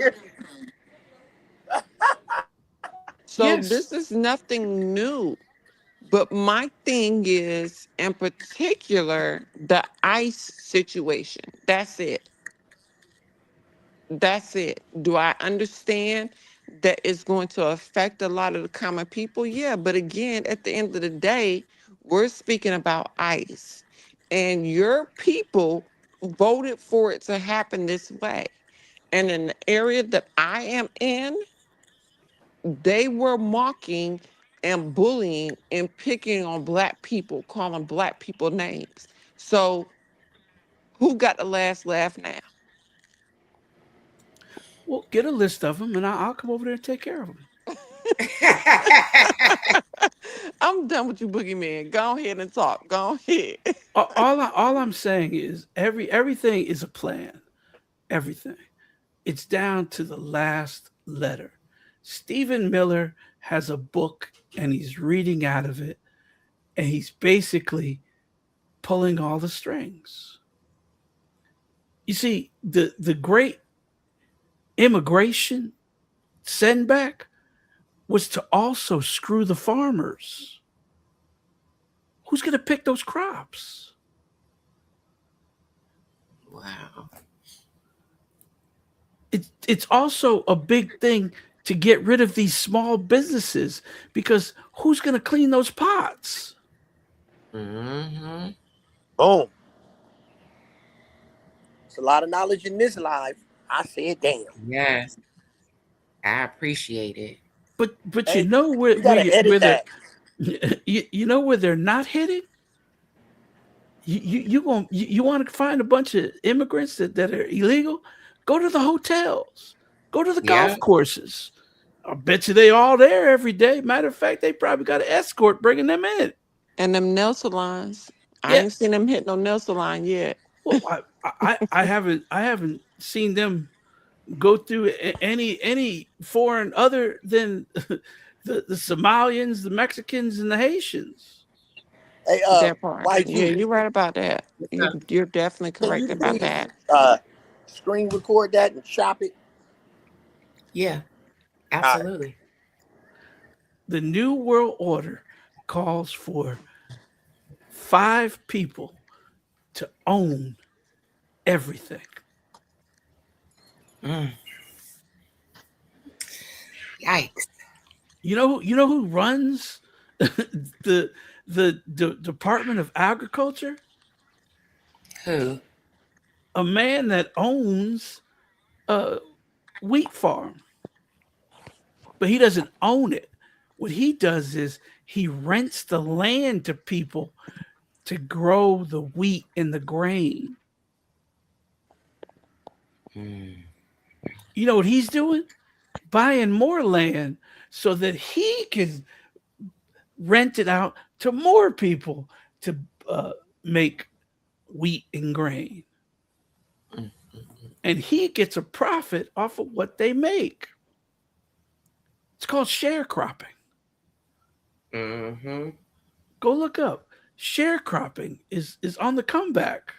So this is nothing new. But my thing is, in particular, the ICE situation. That's it. That's it. Do I understand that it's going to affect a lot of the common people? Yeah, but again, at the end of the day, we're speaking about ICE. And your people voted for it to happen this way. And in the area that I am in, they were mocking and bullying and picking on Black people, calling Black people names. So who got the last laugh now? Well, get a list of them and I'll come over there and take care of them. I'm done with you, boogeyman. Go ahead and talk. Go ahead. all I'm saying is everything is a plan. Everything. It's down to the last letter. Stephen Miller has a book and he's reading out of it and he's basically pulling all the strings. You see, the great immigration send back was to also screw the farmers. who's going to pick those crops? Wow. It's also a big thing to get rid of these small businesses, because who's going to clean those pots? Mm-hmm. Boom. It's a lot of knowledge in this live. I said, damn. Yes. I appreciate it. But Hey, you know where you know where they're not hitting? You want to find a bunch of immigrants that are illegal? Go to the hotels. Go to the golf courses. I bet you they all there every day. Matter of fact, they probably got an escort bringing them in. And them nail salons. I Yeah. ain't seen them hit no nail salon yet. Well, I haven't seen them go through any foreign other than the Somalians, the Mexicans, and the Haitians. Hey, That part. Yeah, you're right about that. You're definitely correct about that. Screen record that and chop it. Yeah, absolutely. The New World Order calls for 5 people to own everything. Yikes. You know who runs the Department of Agriculture? Who? A man that owns a wheat farm. But he doesn't own it. What he does is he rents the land to people to grow the wheat and the grain. You know what he's doing? Buying more land so that he can rent it out to more people to make wheat and grain. And he gets a profit off of what they make. It's called sharecropping. Mm-hmm. Go look up. Sharecropping is on the comeback.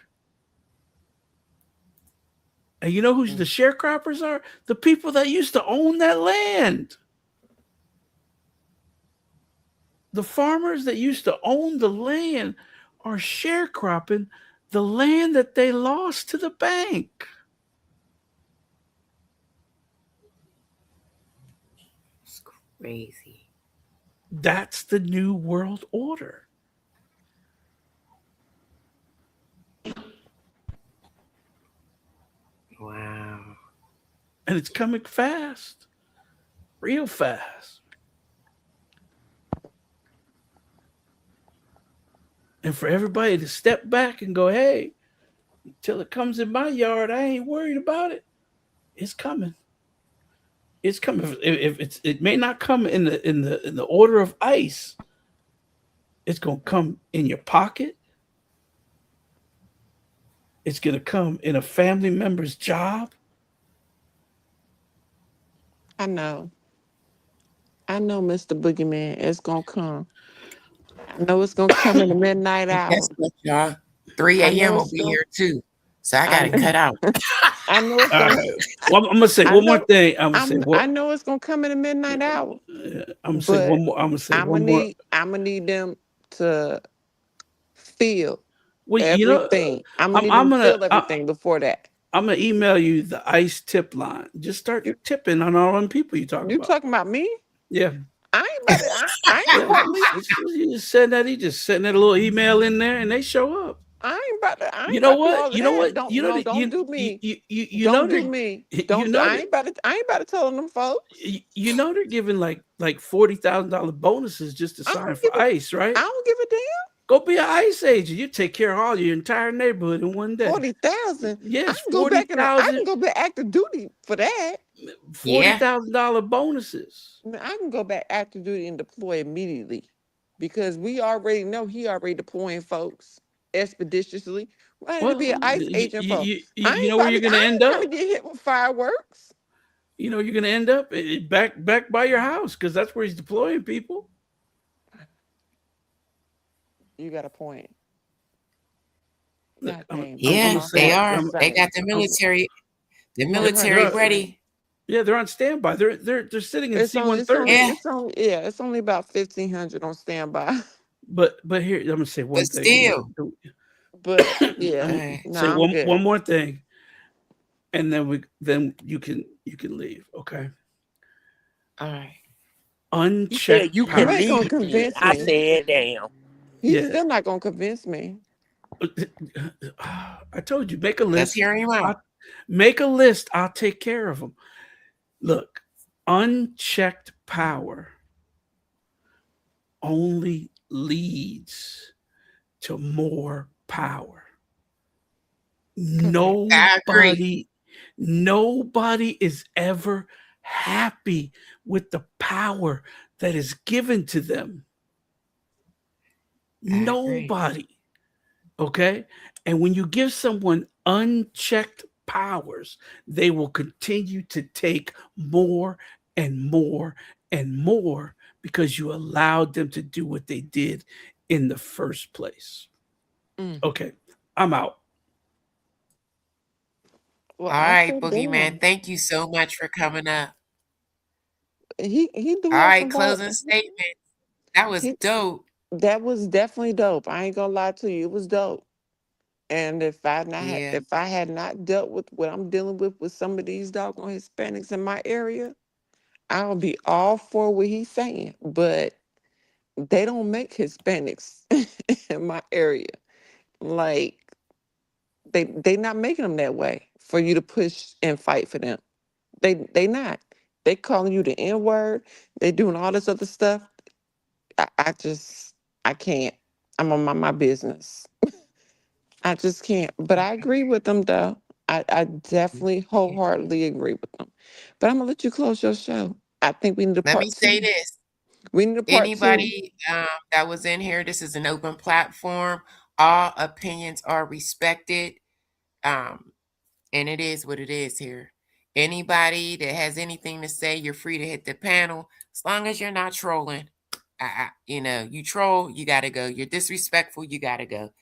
And you know who the sharecroppers are? The people that used to own that land. The farmers that used to own the land are sharecropping the land that they lost to the bank. It's crazy. That's the New World Order. Wow. And it's coming fast. Real fast. And for everybody to step back and go, hey, until it comes in my yard, I ain't worried about it. It's coming. It's coming. It may not come in the order of ice. It's gonna come in your pocket. It's gonna come in a family member's job. I know, Mr. Boogeyman. It's gonna come. I know it's gonna come in the midnight hour. Guess what, y'all? 3 a.m. will be here too. So I gotta cut out. I know it's gonna. Well, I'm gonna say one more thing. I know it's gonna come in the midnight hour. I'm gonna say one more. I'm gonna need them to feel everything. You know, I'm gonna feel everything before that. I'm gonna email you the ICE tip line. Just start tipping on all them people you talking about. You talking about me? Yeah. I ain't about to. You just send that. He just send that little email in there, and they show up. I ain't about to. You know what? Don't do me. Don't do me. Don't. I ain't about to tell them folks. You know they're giving like $40,000 bonuses just to sign for ICE, right? I don't give a damn. Go be an ICE agent. You take care of all your entire neighborhood in one day. 40,000. Yes, I can go back active duty for that. $40,000 bonuses. I can go back active duty and deploy immediately, because we already know he already deploying folks expeditiously. Why to be an ICE agent for? You know where you're gonna end up? Gonna get hit with fireworks. You know you're gonna end up back by your house, because that's where he's deploying people. You got a point. They are. They got the military. The military ready. Yeah, they're on standby. They're sitting in C-130. It's only about 1,500 on standby. But here, I'm gonna say one But thing. still, But yeah, I'm no, say I'm good. one more thing, and then you can leave. Okay. all right. He said Unchecked you You can power. ain't gonna leave. convince I me. said, damn. He's Yeah. still not gonna convince me. I told you, make a Let's list. hear him out. Make a list. I'll take care of them. Look, unchecked power only leads to more power. Correct. I agree. Nobody is ever happy with the power that is given to them. I agree. Nobody. Okay? And when you give someone unchecked powers, they will continue to take more and more and more because you allowed them to do what they did in the first place. Mm. Okay, I'm out. Well, All I right, said Boogeyman. damn. Thank you so much for coming up. He do All have right, some ball. closing statement. That was He dope. That was definitely dope. I ain't gonna lie to you. It was dope. And Yeah. if I had not dealt with what I'm dealing with some of these doggone Hispanics in my area, I would be all for what he's saying. But they don't make Hispanics in my area. Like they not making them that way for you to push and fight for them. They not. They calling you the N word. They doing all this other stuff. I can't. I'm on my business. I just can't. But I agree with them though. I definitely wholeheartedly agree with them. But I'm gonna let you close your show. I think we need a Let me part say two. this. We need a part two. Anybody that was in here, this is an open platform. All opinions are respected. Um, and it is what it is here. Anybody that has anything to say, you're free to hit the panel as long as you're not trolling. You troll, you got to go. You're disrespectful, you got to go.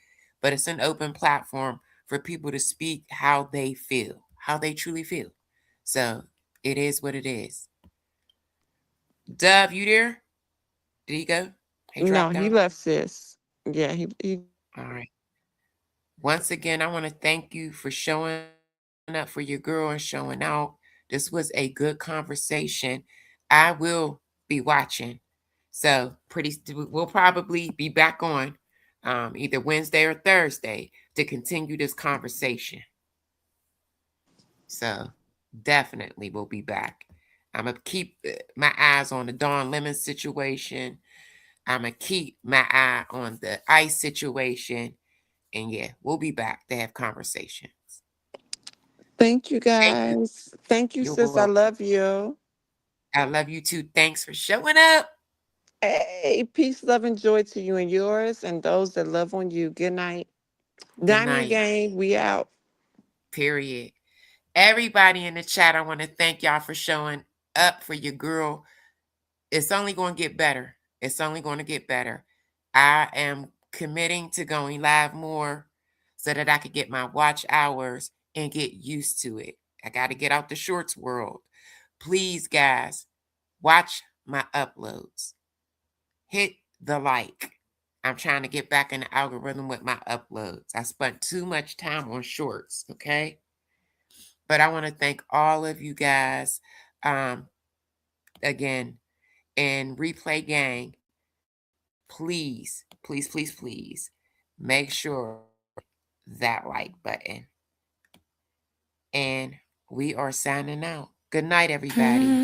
But it's an open platform for people to speak how they feel, how they truly feel. So it is what it is. Dove, you there? Did he go? He No, dropped he out? left, sis. Yeah, he All right. Once again, I want to thank you for showing up for your girl and showing out. This was a good conversation. I will be watching. So we'll probably be back on either Wednesday or Thursday to continue this conversation. So definitely we'll be back. I'm going to keep my eyes on the Dawn Lemon situation. I'm going to keep my eye on the ICE situation. And yeah, we'll be back to have conversations. Thank you Thank you. guys. Thank you, You're sis. I welcome. love you. I love you too. Thanks for showing up. Hey, peace, love, and joy to you and yours and those that love on you. Good night. Good Diamond night. Gang, we out. Period. Everybody in the chat, I want to thank y'all for showing up for your girl. It's only going to get better. It's only going to get better. I am committing to going live more so that I could get my watch hours and get used to it. I got to get out the shorts world. Please, guys, watch my uploads. Hit the like. I'm trying to get back in the algorithm with my uploads. I spent too much time on shorts, okay? But I want to thank all of you guys again. And Replay Gang, please, please, please, please make sure that like button. And we are signing out. Good night, everybody.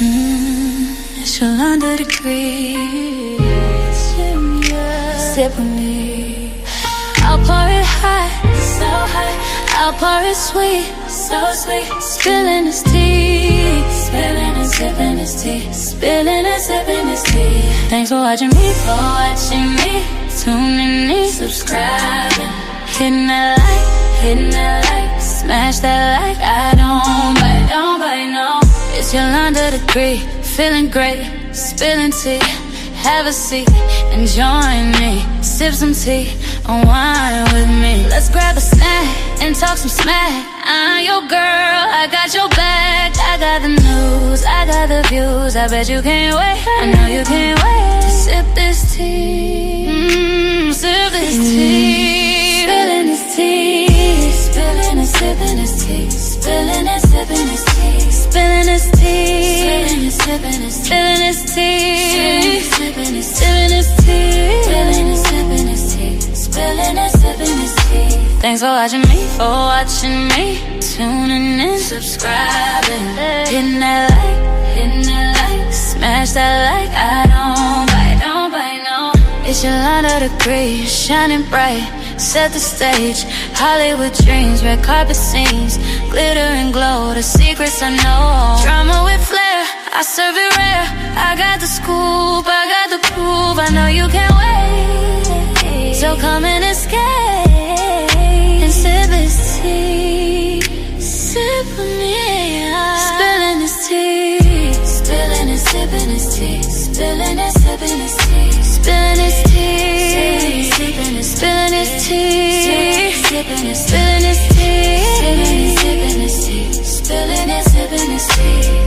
It's your under degree. Sip with me. I'll pour it hot, so hot. I'll pour it sweet, so sweet. Spilling his tea, spilling and sipping his tea, spilling and sipping his tea. Thanks for watching me, tuning in, subscribing, hitting that like, smash that like. I don't bite, no. It's Yolanda degree, feeling great, spilling tea. Have a seat and join me. Sip some tea, unwind with me. Let's grab a snack and talk some smack. I'm your girl, I got your back. got the news, I got the views. I bet you can't wait, I know you can't wait to sip this tea, sip this tea. Spilling this tea, spilling and sipping this tea, spilling and sipping this tea, spilling this tea, spilling and sipping this tea, spilling this tea, spilling and sipping this tea, spilling and sipping this tea, spilling and sipping this tea. Thanks for watching me, tuning in, subscribing, hitting that like, smash that like. I don't bite, no. It's Yolanda the Great, shining bright, set the stage. Hollywood dreams, red carpet scenes, glitter and glow, the secrets I know. Drama with flair, I serve it rare. I got the scoop, I got the proof. I know you can't wait, so come and escape and sip this tea, sip with me. Spilling this tea, spilling and sipping this tea, spilling and sipping this tea, spilling this tea, spilling this tea, spilling this tea, spilling and sipping this tea, spilling and sipping this tea.